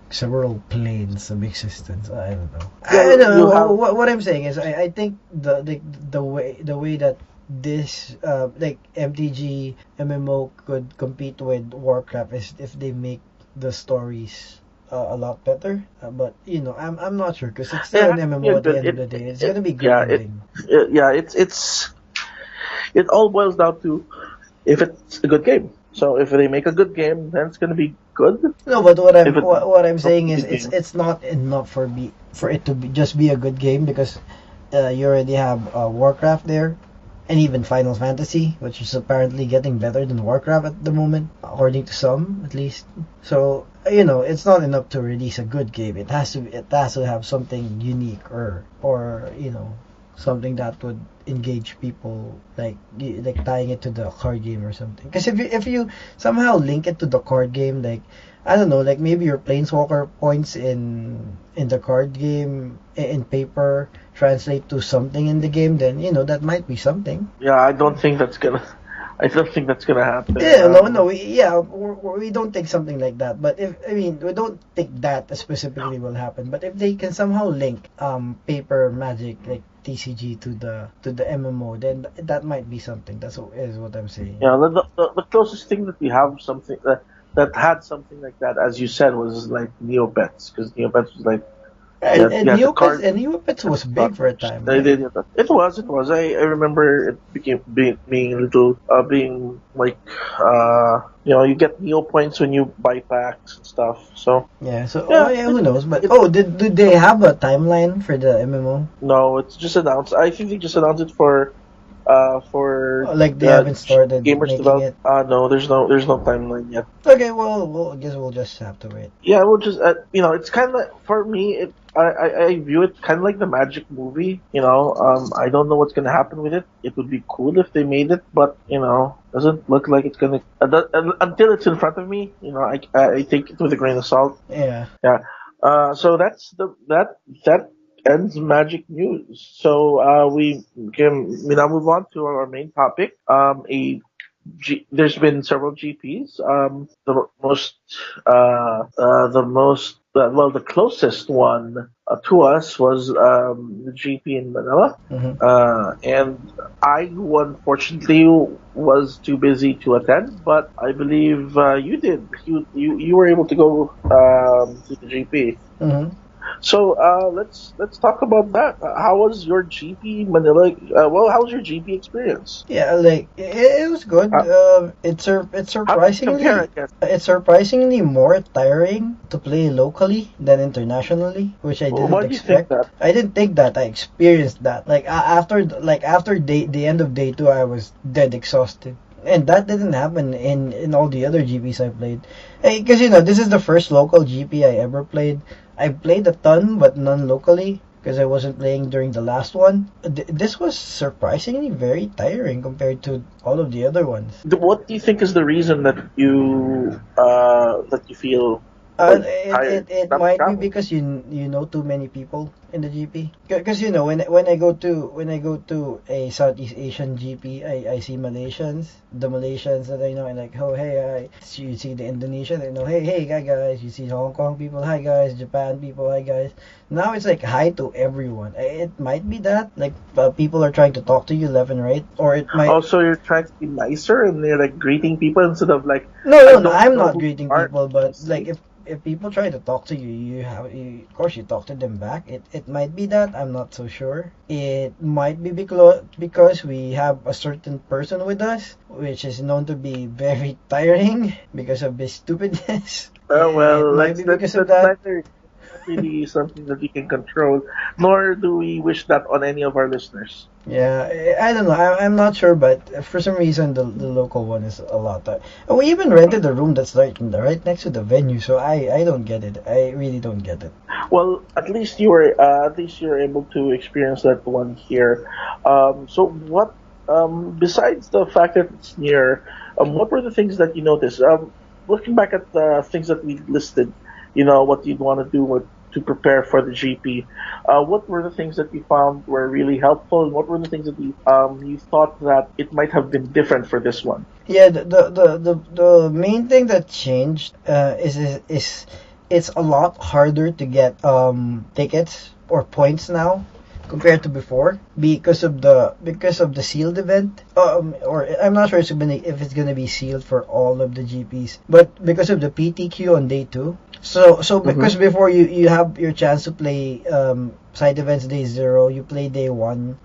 several planes of existence. I don't know. I Yeah, don't know. you have What I'm saying is, I think the way that this like MTG MMO could compete with Warcraft is if they make the stories a lot better. But I'm not sure because it's still it an has to be a MMO at the good end of the day. It's it gonna be yeah it, grinding. it yeah it all boils down to if it's a good game. So if they make a good game, then it's gonna be good. No, but If it's what I'm not saying a is good game, it's not enough for it to just be a good game because you already have Warcraft there, and even Final Fantasy, which is apparently getting better than Warcraft at the moment, according to some at least. So it's not enough to release a good game. It has to have something unique or something that would engage people like tying it to the card game or something. Because if you somehow link it to the card game, like I don't know, like maybe your planeswalker points in the card game in paper translate to something in the game, then that might be something. yeah, I don't think that's gonna happen. Yeah, no, we don't think something like that. But we don't think that specifically will happen. But if they can somehow link paper magic like TCG to the MMO, then that might be something. Is what I'm saying. Yeah, the closest thing that we have something that had something like that, as you said, was like Neopets, because Neopets was like And you had the card. Neopets was big for a time, They right? did it. It was. I remember it became being a little being like you get Neo points when you buy packs and stuff. So Yeah. So yeah, yeah, who knows? But it did they have a timeline for the MMO? no, it's just announced. I think they just announced it for Like they haven't started gamers making develop. it. No, there's no timeline yet. Okay, well, I guess we'll just have to wait. Yeah, we'll just it's kind of for me. I view it kind of like the Magic movie. I don't know what's gonna happen with it. It would be cool if they made it, but doesn't look like it's gonna until it's in front of me. I take it with a grain of salt. Yeah. Yeah. So that ends Magic news. So we now move on to our main topic. There's been several GPs. The closest one to us was the GP in Manila, Hmm. and I, who unfortunately was too busy to attend, but I believe you did. You were able to go to the GP. Hmm. So let's talk about that. How was your GP Manila? How was your GP experience? Yeah, like it was good. How, It's how does it compare? I guess. surprisingly more tiring to play locally than internationally, which I didn't Why do you think expect. that? I didn't think that. I experienced that. Like after the end of day two, I was dead exhausted. And that didn't happen in all the other GPs I played. Because this is the first local GP I ever played. I played a ton, but none locally because I wasn't playing during the last one. This was surprisingly very tiring compared to all of the other ones. What do you think is the reason that you feel Or higher It traffic might be travel. because you know too many people in the GP. Because you know when I go to a Southeast Asian GP, I see Malaysians, the Malaysians that I know, and like, oh hey, you see the Indonesian, I know, hey guys. You see Hong Kong people, hi guys. Japan people, hi guys. Now it's like hi to everyone. It might be that like people are trying to talk to you left and right, or it might. Also, you're trying to be nicer and you're like greeting people instead of like, I No, don't I'm know not who you greeting are. people, but Just like say. if people try to talk to you, of course you talk to them back. It might be that I'm not so sure. It might be because we have a certain person with us, which is known to be very tiring because of his stupidness. It Well, might be because of that's that. neither not really something that we can control, nor do we wish that on any of our listeners. Yeah, I don't know. I'm not sure, but for some reason the local one is a lot. And we even rented a room that's right next to the venue, so I don't get it. I really don't get it. Well, at least you're able to experience that one here. So what besides the fact that it's near, what were the things that you noticed? Looking back at the things that we listed, what you'd want to do to prepare for the GP. What were the things that you found were really helpful, and what were the things that you thought that it might have been different for this one? Yeah, the main thing that changed is it's a lot harder to get tickets or points now compared to before because of the sealed event. Or I'm not sure if it's gonna be sealed for all of the GPs, but because of the PTQ on day two. So Mm-hmm. because before you have your chance to play side events day zero, you play day one.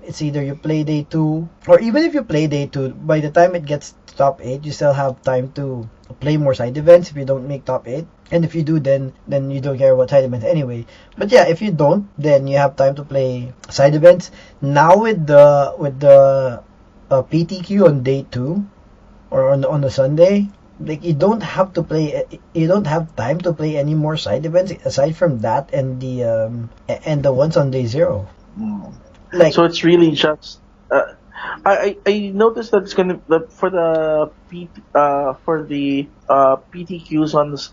It's either you play day two, or even if you play day two, by the time it gets to top eight, you still have time to play more side events if you don't make top eight. And if you do, then you don't care about side events anyway. But yeah, if you don't, then you have time to play side events. Now with the PTQ on day two or on the Sunday, like you don't have time to play any more side events aside from that and the ones on day zero. Mm. Like So it's really just. I noticed that it's gonna for the PTQs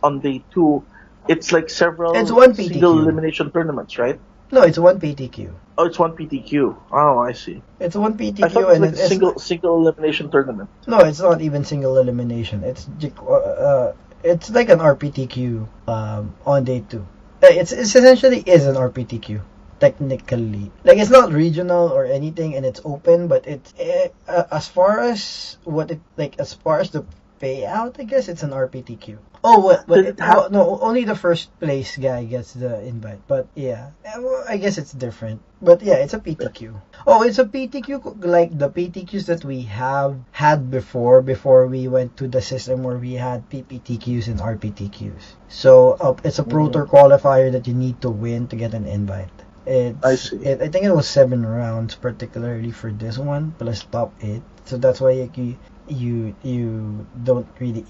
on day two, it's like it's several one single PTQ. elimination tournaments, right? No, it's one PTQ. Oh, it's one PTQ. Oh, I see. It's one I thought PTQ it was and like a it's single elimination tournament. no, it's not even single elimination. It's like an RPTQ on day two. It's essentially is an RPTQ technically. Like it's not regional or anything, and it's open, but as far as as far as the payout, I guess it's an RPTQ. Oh, Did it have? well, no, only the first place guy gets the invite. But yeah, well, I guess it's different. But yeah, it's a PTQ. Oh, it's a PTQ like the PTQs that we have had before we went to the system where we had PPTQs and RPTQs. So it's a Pro Tour Mm, qualifier that you need to win to get an invite. I see. I think it was 7 rounds particularly for this one plus top eight. So that's why you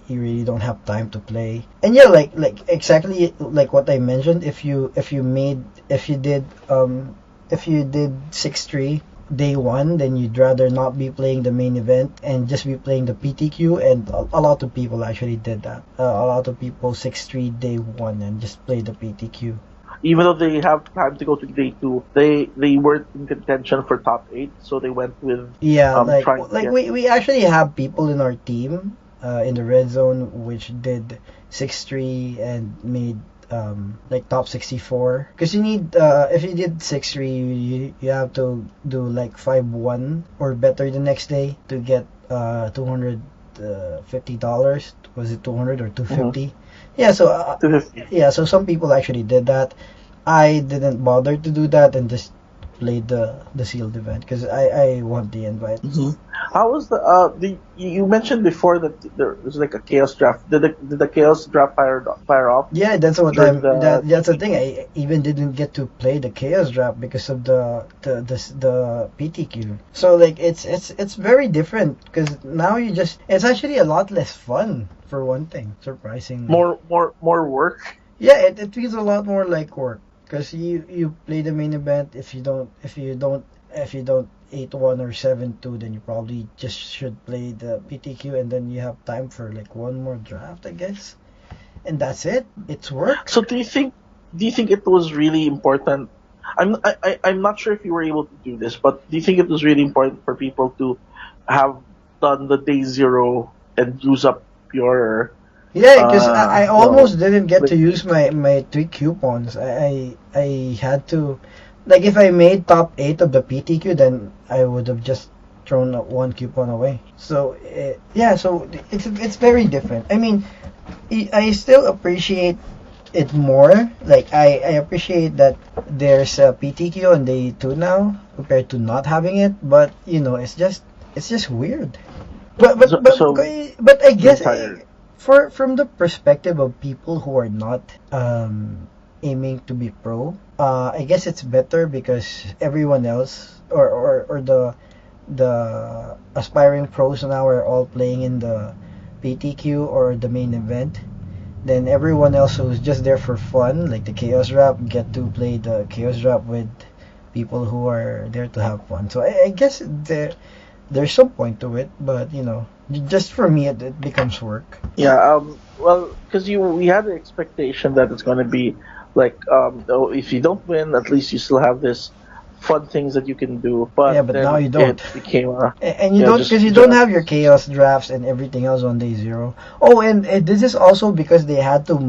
really don't have time to play. And yeah, like exactly like what I mentioned. If you did 6-3 day one, then you'd rather not be playing the main event and just be playing the PTQ. And a lot of people actually did that. A lot of people 6-3 day one and just play the PTQ. Even though they have time to go to day two, they weren't in contention for top eight, so they went with Yeah, trying to get. we actually have people in our team in the red zone which did 6-3 and made like top 64 because you need if you did 6-3 you have to do like 5-1 or better the next day to get $250. Was it 200 or Mm-hmm. 250? Yeah, so 250. yeah, so some people actually did that. I didn't bother to do that and just played the sealed event because I want the invite. Hmm. How was the you mentioned before that there was like a chaos draft. Did the chaos draft fire off Yeah, during the that's the thing. GP? I even didn't get to play the chaos draft because of the PTQ. So like it's very different because now you just it's actually a lot less fun for one thing, surprisingly. More work. Yeah, it feels a lot more like work because you play the main event. If you don't 8-1 or 7-2, then you probably just should play the PTQ and then you have time for like one more draft, I guess. and that's it. It's work. So do you think it was really important? I'm not sure if you were able to do this, but do you think it was really important for people to have done the day zero and use up your Yeah, because I almost didn't get to like, use my 3 coupons. I had to, like, if I made top 8 of the PTQ, then I would have just thrown 1 coupon away. So yeah, so it's very different. I mean, I still appreciate it more. Like I appreciate that there's a PTQ on day 2 now compared to not having it. But it's just weird. But but so, but so but I you're guess tired. for from the perspective of people who are not aiming to be pro, I guess it's better because everyone else or the aspiring pros now are all playing in the PTQ or the main event. Then everyone else who's just there for fun, like the Chaos Rap, get to play the Chaos Rap with people who are there to have fun. So I guess there's some point to it, but just for me, it becomes work. Yeah. Well, because we had the expectation that it's going to be like, oh, if you don't win, at least you still have this fun things that you can do. Yeah, But but now then you don't. it became And you don't, because you don't just have your chaos drafts and everything else on day zero. Oh, and this is also because they had to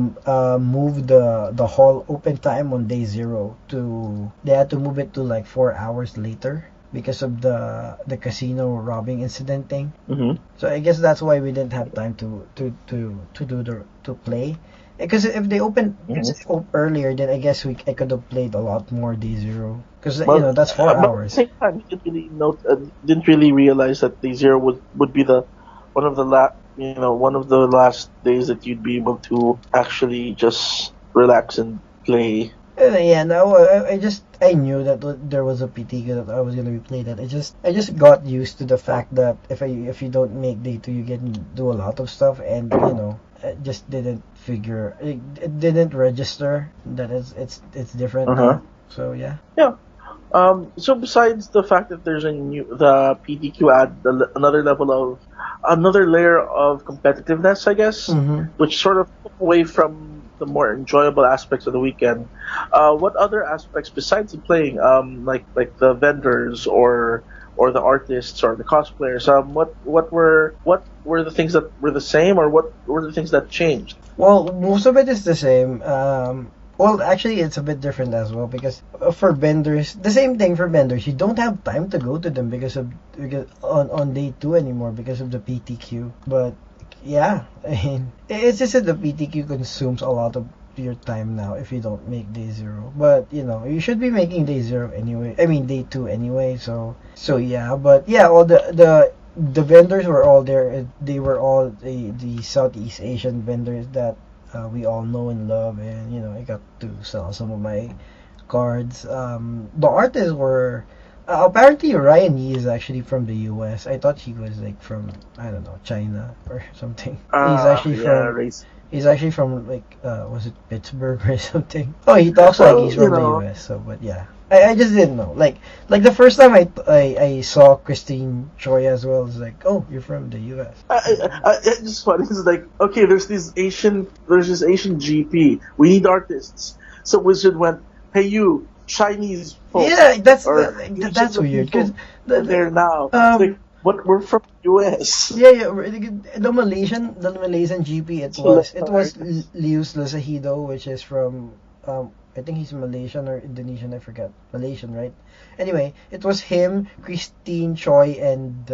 move the hall open time on day zero to they had to move it to like 4 hours later because of the casino robbing incident thing. hmm So I guess that's why we didn't have time to play. Because if they opened earlier, then I guess I could have played a lot more day zero. Because that's four But at the hours. same time, he didn't really realize that the zero would be the one of the last days that you'd be able to actually just relax and play. Yeah, no, I knew that there was a PTQ that I was gonna be played at. I just got used to the fact that if you don't make day two, you can do a lot of stuff, and I just didn't figure it didn't register that it's different Uh huh. now. So yeah. Yeah. So besides the fact that the PTQ add another layer of competitiveness, I guess, Mm-hmm. which sort of took away from the more enjoyable aspects of the weekend. What other aspects besides the playing, like the vendors or the artists or the cosplayers, what were the things that were the same, or what were the things that changed? Well, most of it is the same. Well, actually, it's a bit different as well because for vendors, the same thing for vendors. You don't have time to go to them because on day two anymore because of the PTQ. But yeah, I mean, it's just that the PTQ consumes a lot of your time now if you don't make day zero. But you should be making day zero anyway. I mean day two anyway. So yeah, but yeah, all the vendors were all there. They were all the Southeast Asian vendors that we all know and love, and I got to sell some of my cards. The artists were apparently Ryan Yee is actually from the U.S. I thought he was like from, I don't know, China or something. He's actually Yeah, from race. he's actually from like was it Pittsburgh or something? Oh, he talks like Well, he's from the U.S. So, but yeah. I just didn't know. Like the first time I saw Christine Choi as well, it's like, oh, you're from the U.S. It's just funny. It's like, okay, there's this Asian GP. We need artists. So Wizard went, hey, you Chinese folks, Yeah, or Asian that's weird because people, are there now. It's um like, what? We're from US. yeah, really good. The Malaysian GP, it was Lius Lasahido, which is from I think he's Malaysian or Indonesian, I forgot. Malaysian, right? Anyway, it was him, Christine Choi, and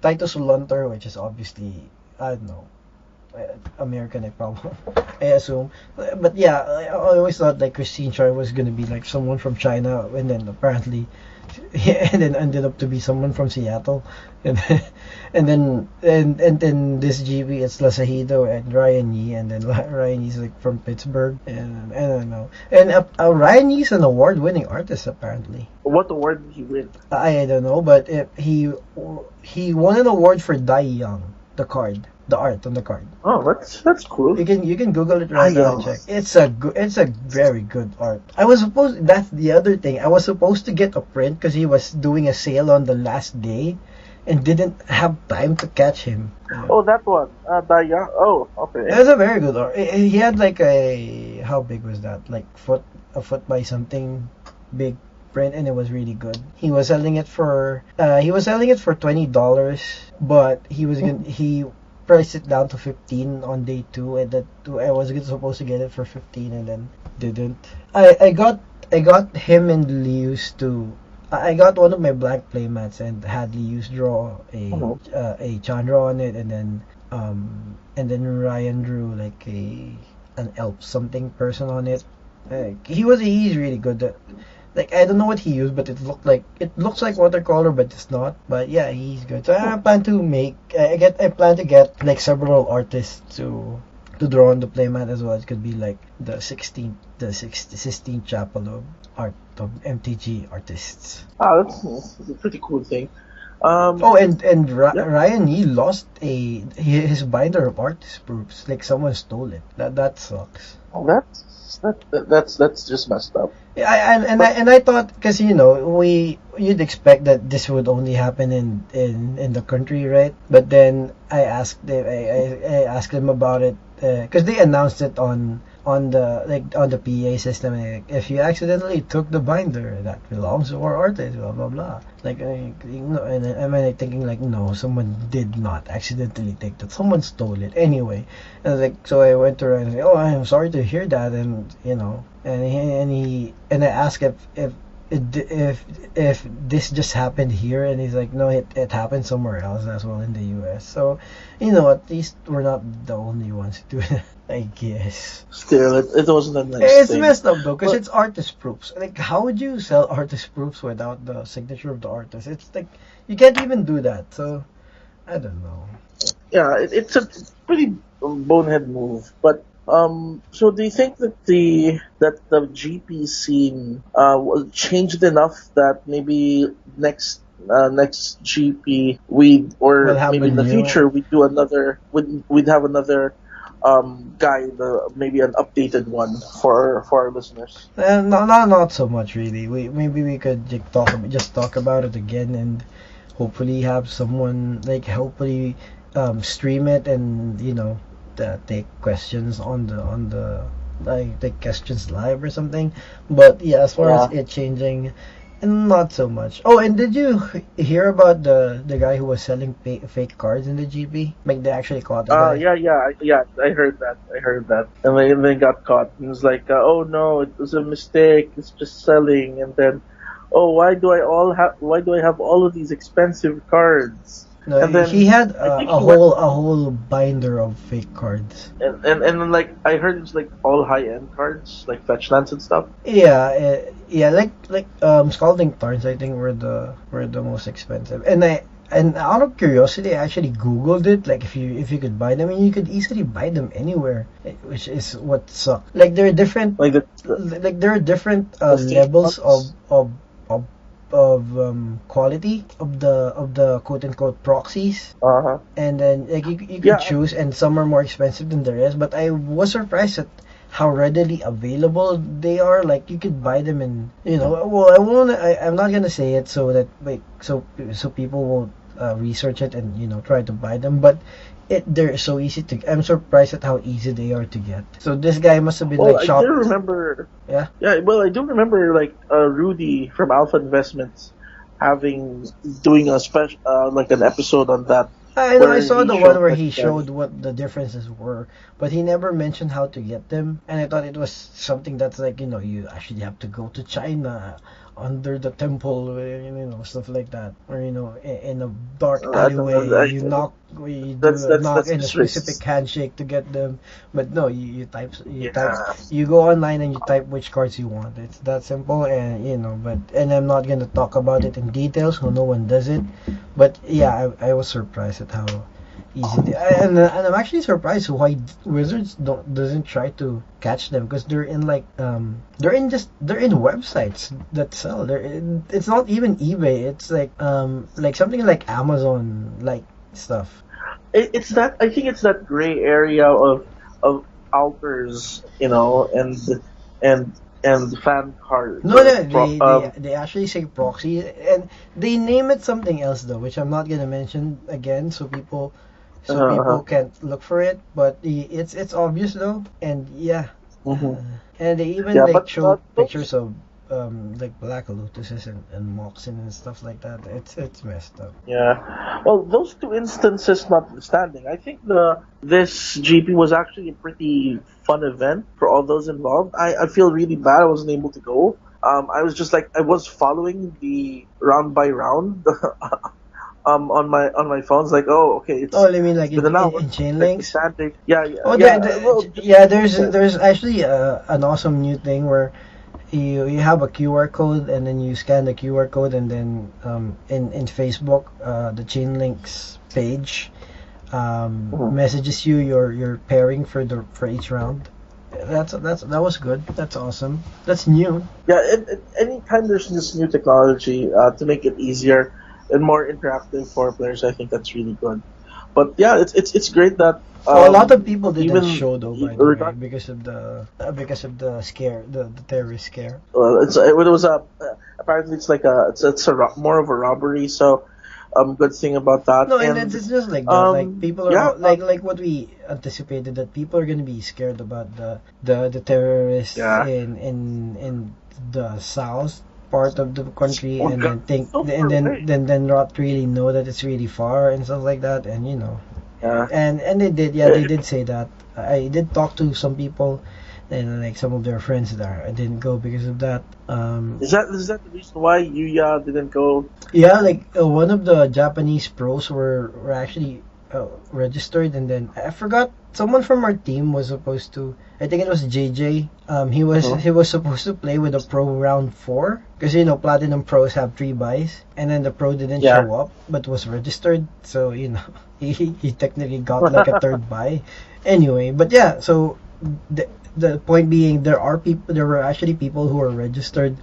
Titus Solonter, which is obviously, I don't know, American, I probably I assume. But yeah, I always thought like Christine Choi was gonna be like someone from China, and then apparently, and then ended up to be someone from Seattle, and and then this GB it's Lasahido and Ryan Yee, and then Ryan Yee's like from Pittsburgh, and I don't know, and Ryan Yee's an award-winning artist apparently. What award did he win? I don't know, but he won an award for Dai Young, the card, the art on the card. Oh, that's cool. You can Google it right now and check. Yes. It's a very good art. That's the other thing. I was supposed to get a print because he was doing a sale on the last day, and didn't have time to catch him. Oh, that one. Daya. Oh, okay. It was a very good art. He had like a, how big was that? Like a foot by something big print, and it was really good. He was selling it for $20, but he priced it down to 15 on day two, and that I was supposed to get it for 15, and then didn't. I got him and Lius to. I got one of my black playmats and had Lius draw Mhm. a Chandra on it, and then Ryan drew like an elf something person on it. He's really good. Like I don't know what he used, but it looks like watercolor, but it's not. But yeah, he's good. So I plan to make. I plan to get like several artists to draw on the playmat as well. It could be like the 16th chapel of art of MTG artists. Ah, that's a pretty cool thing. Oh, and Yeah. Ryan, he lost his binder of artist proofs. Like someone stole it. That sucks. Oh, that's just messed up. Yeah, But I thought, because you'd expect that this would only happen in the country, right? But then I asked them about it, because they announced it on the PA system. Like, if you accidentally took the binder, that belongs to our artist, blah blah blah. Like, and I'm like thinking like, no, someone did not accidentally take that. Someone stole it anyway. And like, so I went to her and said, oh, I'm sorry to hear that, and and I asked if this just happened here, and he's like, no, it happened somewhere else as well in the US. So, at least we're not the only ones to do it, I guess. still, it wasn't a nice It's thing. messed up though, because But it's artist proofs. Like, how would you sell artist proofs without the signature of the artist? It's like you can't even do that. So I don't know. yeah, it's a pretty bonehead move. But so do you think that the GP scene changed enough that maybe next GP We'll or have maybe a in the new. future we'd have another guide, maybe an updated one for our listeners. No, not so much really. We could just talk about it again, and hopefully have someone, like, hopefully stream it, and take questions on the like take questions live or something. But yeah, as far as Yeah. it changing, not so much. Oh, and did you hear about the guy who was selling fake cards in the GP? Like, they actually caught the guy. Yeah. I heard that. I heard that, and they got caught. And it was like, oh no, it was a mistake. It's just selling. And then, oh, why do I have all of these expensive cards? No, And he then had I think a he went, whole binder of fake cards. and then, like, I heard it's like all high end cards, like fetch lands and stuff. Yeah, yeah, like scalding tarns, I think, were the most expensive. And out of curiosity, I actually Googled it. Like, if you could buy them, and you could easily buy them anywhere, which is what sucked. Like, Like there are different the theme levels ones. of quality of the quote unquote proxies, Uh huh. and then, like, you could Yeah. choose, and some are more expensive than the rest. But I was surprised at how readily available they are. Like, you could buy them, and well, I'm not gonna say it, so that, wait, so people won't research it and try to buy them. But they're so easy to. I'm surprised at how easy they are to get. So this guy must have been Well, like I do shopped. remember. Yeah. Yeah, well, I do remember like Rudy from Alpha Investments having doing a special like an episode on that I know, I where saw he the one showed where like he showed what the differences were, but he never mentioned how to get them. And I thought it was something that's like, you actually have to go to China under the temple, stuff like that. Or, in a dark I don't know. alleyway, you do a knock That's and a just specific racist. handshake to get them. But no, Yeah. you go online and you type which cards you want. It's that simple, and and I'm not gonna talk about it in details, so no one does it. But yeah, I was surprised at how easy and I'm actually surprised why Wizards doesn't try to catch them, because they're in websites that sell. It's not even eBay. It's like something like Amazon, like, stuff. It's that I think it's that gray area of alters, and and fan cards. No, no, they actually say proxy, and they name it something else though, which I'm not gonna mention again, so uh, people can't look for it. But it's obvious though, and yeah, hmm and they even Yeah, like but show those pictures of like black lotuses and moxin and stuff like that. It's messed up. Yeah. Well, those two instances notwithstanding, I think the this GP was actually a pretty fun event for all those involved. I feel really bad I wasn't able to go. I was just like I was following the round by round on my phone. It's like, oh, okay, Oh, I mean it's like been an hour. in chain Let me links. standing. Yeah, yeah, Oh, yeah. Well, just yeah. yeah. There's actually an awesome new thing where you have a QR code and then you scan the QR code and then in Facebook the chain links page Mhm. messages you your pairing for each round. That was good. That's awesome. That's new. Yeah, anytime there's this new technology to make it easier and more interactive for players, I think that's really good. But yeah, it's great that Oh, a lot of people didn't even show though, by the way, regard because of the scare, the terrorist scare. it was a apparently it's like it's more of a robbery, so good thing about that. No, and And it's just like that. Like people are yeah, like what we anticipated, that people are gonna be scared about the terrorists yeah, in the south part of the country, oh and god, then think so far and away. then not really know that it's really far and stuff like that, and you know. Yeah. And they did, yeah, Uh, they did say that. I did talk to some people, and like some of their friends there. I didn't go because of that. is that the reason why Yuya didn't go? Yeah, like one of the Japanese pros were actually registered, and then I forgot someone from our team was supposed to. I think it was JJ. Huh? He was supposed to play with a pro round 4, because you know platinum pros have 3 buys, and then the pro didn't Yeah. show up but was registered, so you know he technically got like a third buy. Anyway, but yeah, so the the point being, there were actually people who were registered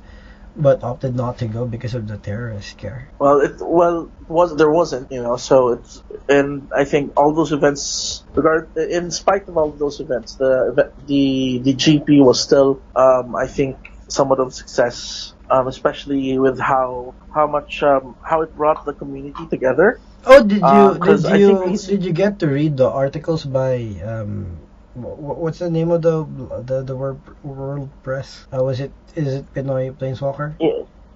but opted not to go because of the terrorist scare. There wasn't, so it's, and I think all those events, in spite of all of those events, the GP was still, I think, somewhat of success, especially with how it brought the community together. Oh, Because I think these, did you get to read the articles by what's the name of the world press? Was it is it Pinoy Planeswalker?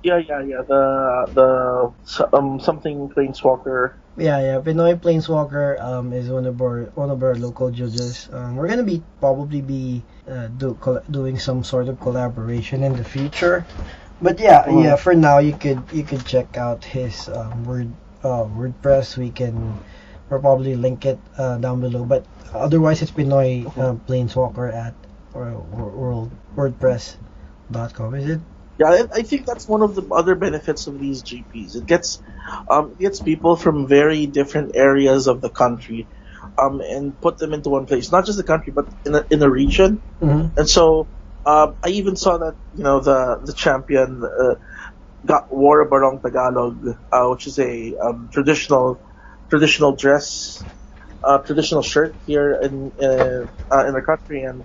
yeah, yeah, the something Planeswalker. Yeah, yeah. Pinoy Planeswalker is one of our local judges. We're gonna be probably be doing some sort of collaboration in the future. But yeah, yeah. Mhm. For now, you could check out his WordPress. We'll probably link it down below. But otherwise, it's Pinoy Planeswalker at WordPress.com. Is it? Yeah, I think that's one of the other benefits of these GPs. It gets people from very different areas of the country, and put them into one place. Not just the country, but in a region. Mm-hmm. And so, I even saw that the champion wore a Barong Tagalog, which is a traditional dress, traditional shirt here in the country, and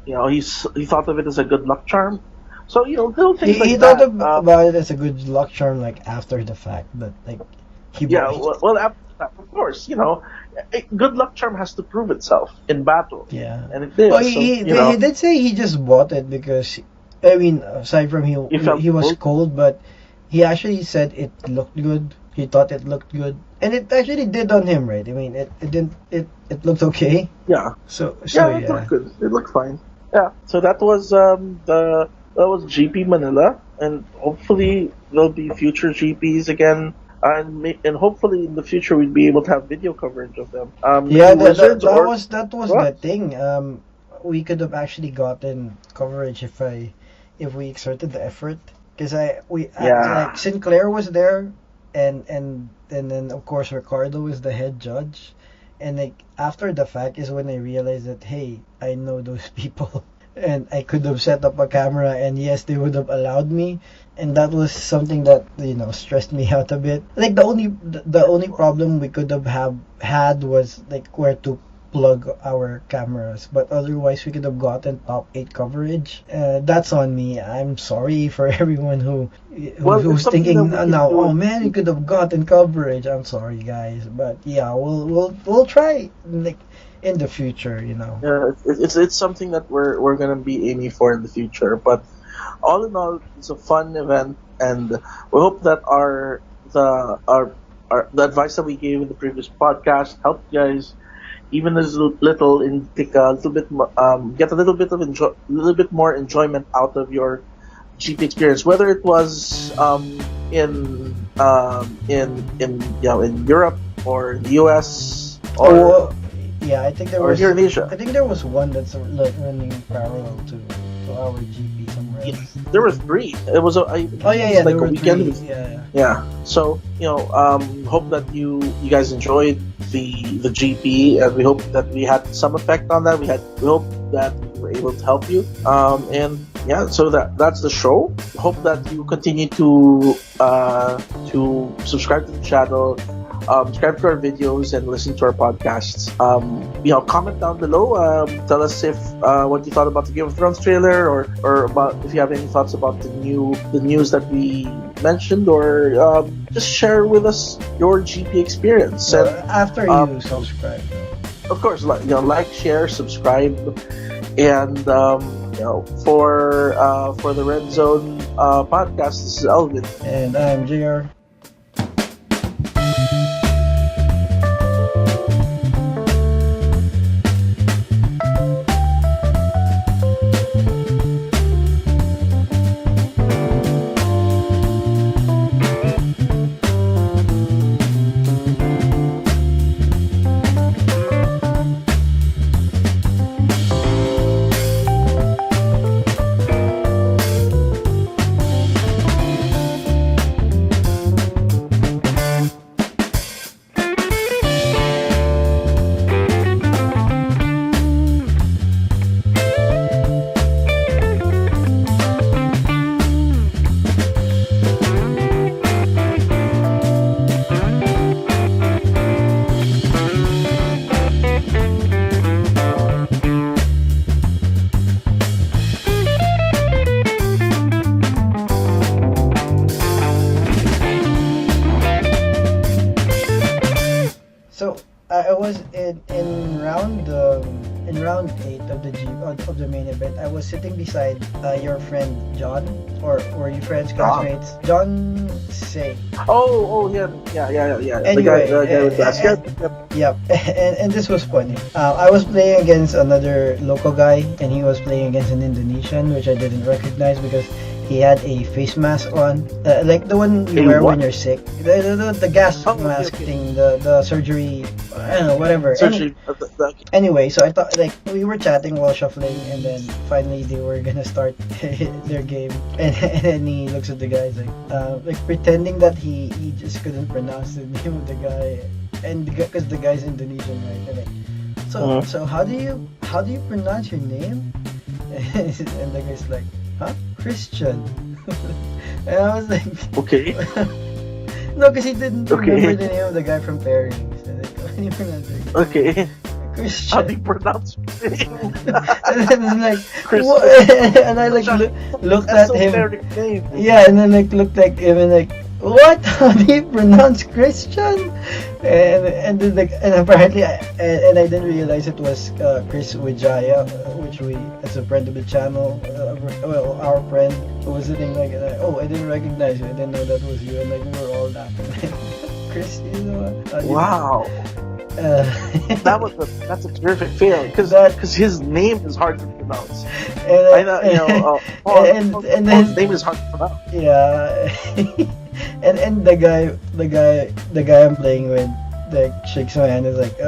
he thought of it as a good luck charm. So little things He like thought that. about it as a good luck charm, like after the fact, but like he Yeah, bought. well, after that, of course, a good luck charm has to prove itself in battle, Yeah. and it did. Well, So he did say he just bought it because, I mean, aside from he felt he was cold. cold, but he actually said it looked good. He thought it looked good, and it actually did on him, right? I mean, it didn't it looked okay. Yeah, So yeah, it yeah. looked good. It looked fine. Yeah. So that was GP Manila, and hopefully there'll be future GPs again. And hopefully in the future we'd be able to have video coverage of them. Yeah, Maybe Wizards or that was the what? thing. We could have actually gotten coverage if we exerted the effort. Because like Yeah. Sinclair was there, and then of course Ricardo was the head judge, and like after the fact is when I realized that, hey, I know those people, and I could have set up a camera, and yes, they would have allowed me, and that was something that stressed me out a bit. Like the only problem we could have had was like where to plug our cameras, but otherwise we could have gotten top 8 coverage. That's on me. I'm sorry for everyone who's thinking now, oh man, we could have gotten coverage. I'm sorry, guys, but yeah, we'll try like in the future, you know. Yeah, it's something that we're gonna be aiming for in the future. But all in all, it's a fun event, and we hope that the advice that we gave in the previous podcast helped you guys even as little in take a little bit get a little bit of little bit more enjoyment out of your GP experience, whether it was in Europe or in the US or yeah, I think there or was here in Asia. I think there was one that's like running parallel to our GP somewhere. Yes, there were three. It was Yeah, like there a were weekend. three. Yeah. Yeah. So hope that you guys enjoyed the GP, and we hope that we had some effect on that. We hope that we were able to help you. And yeah, so that's the show. Hope that you continue to subscribe to the channel. Subscribe to our videos and listen to our podcasts. Comment down below. Tell us if what you thought about the Game of Thrones trailer, or about if you have any thoughts about the news that we mentioned, or just share with us your GP experience. And after you subscribe, of course, like, share, subscribe, and for the Red Zone podcast, this is Elvin, and I'm Jr. I was in round 8 of the main event. I was sitting beside your friend John, or were you friends, classmates? John Say. Oh yeah. Anyway, the guy with basket. Yep. And this was funny. I was playing against another local guy, and he was playing against an Indonesian, which I didn't recognize because he had a face mask on, like the one you wear when you're sick. The gas mask thing, the surgery, I don't know, whatever. Surgery. Anyway, so I thought, like, we were chatting while shuffling, and then finally they were gonna start their game, and then he looks at the guy, like pretending that he just couldn't pronounce the name of the guy, and because the guy's Indonesian, right? And like, so how do you pronounce your name? And the guy's like, huh? Christian. And I was like, okay. No, because he didn't remember the name of the guy from Pairings. And like, how do you pronounce it? Okay. Christian. How do you pronounce it? And then I'm like, what? And I like looked That's at so him. Name. Yeah, and then like looked at him and like, what? How do you pronounce Christian? And then like, and apparently I didn't realize it was Chris Wijaya, which we, as a friend of the channel, our friend who was sitting like, oh, I didn't recognize you, I didn't know that was you, and like we were all laughing like, Chris, you know what? Wow. That's a terrific fail because his name is hard to pronounce. And then his name is hard to pronounce. Yeah. And the guy I'm playing with, like, shakes my hand and is like,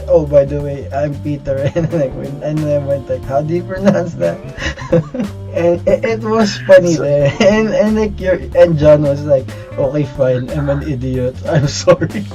oh, by the way, I'm Peter. And then I went like, how do you pronounce that? And it was funny there. And like and John was like, okay, fine, I'm an idiot, I'm sorry.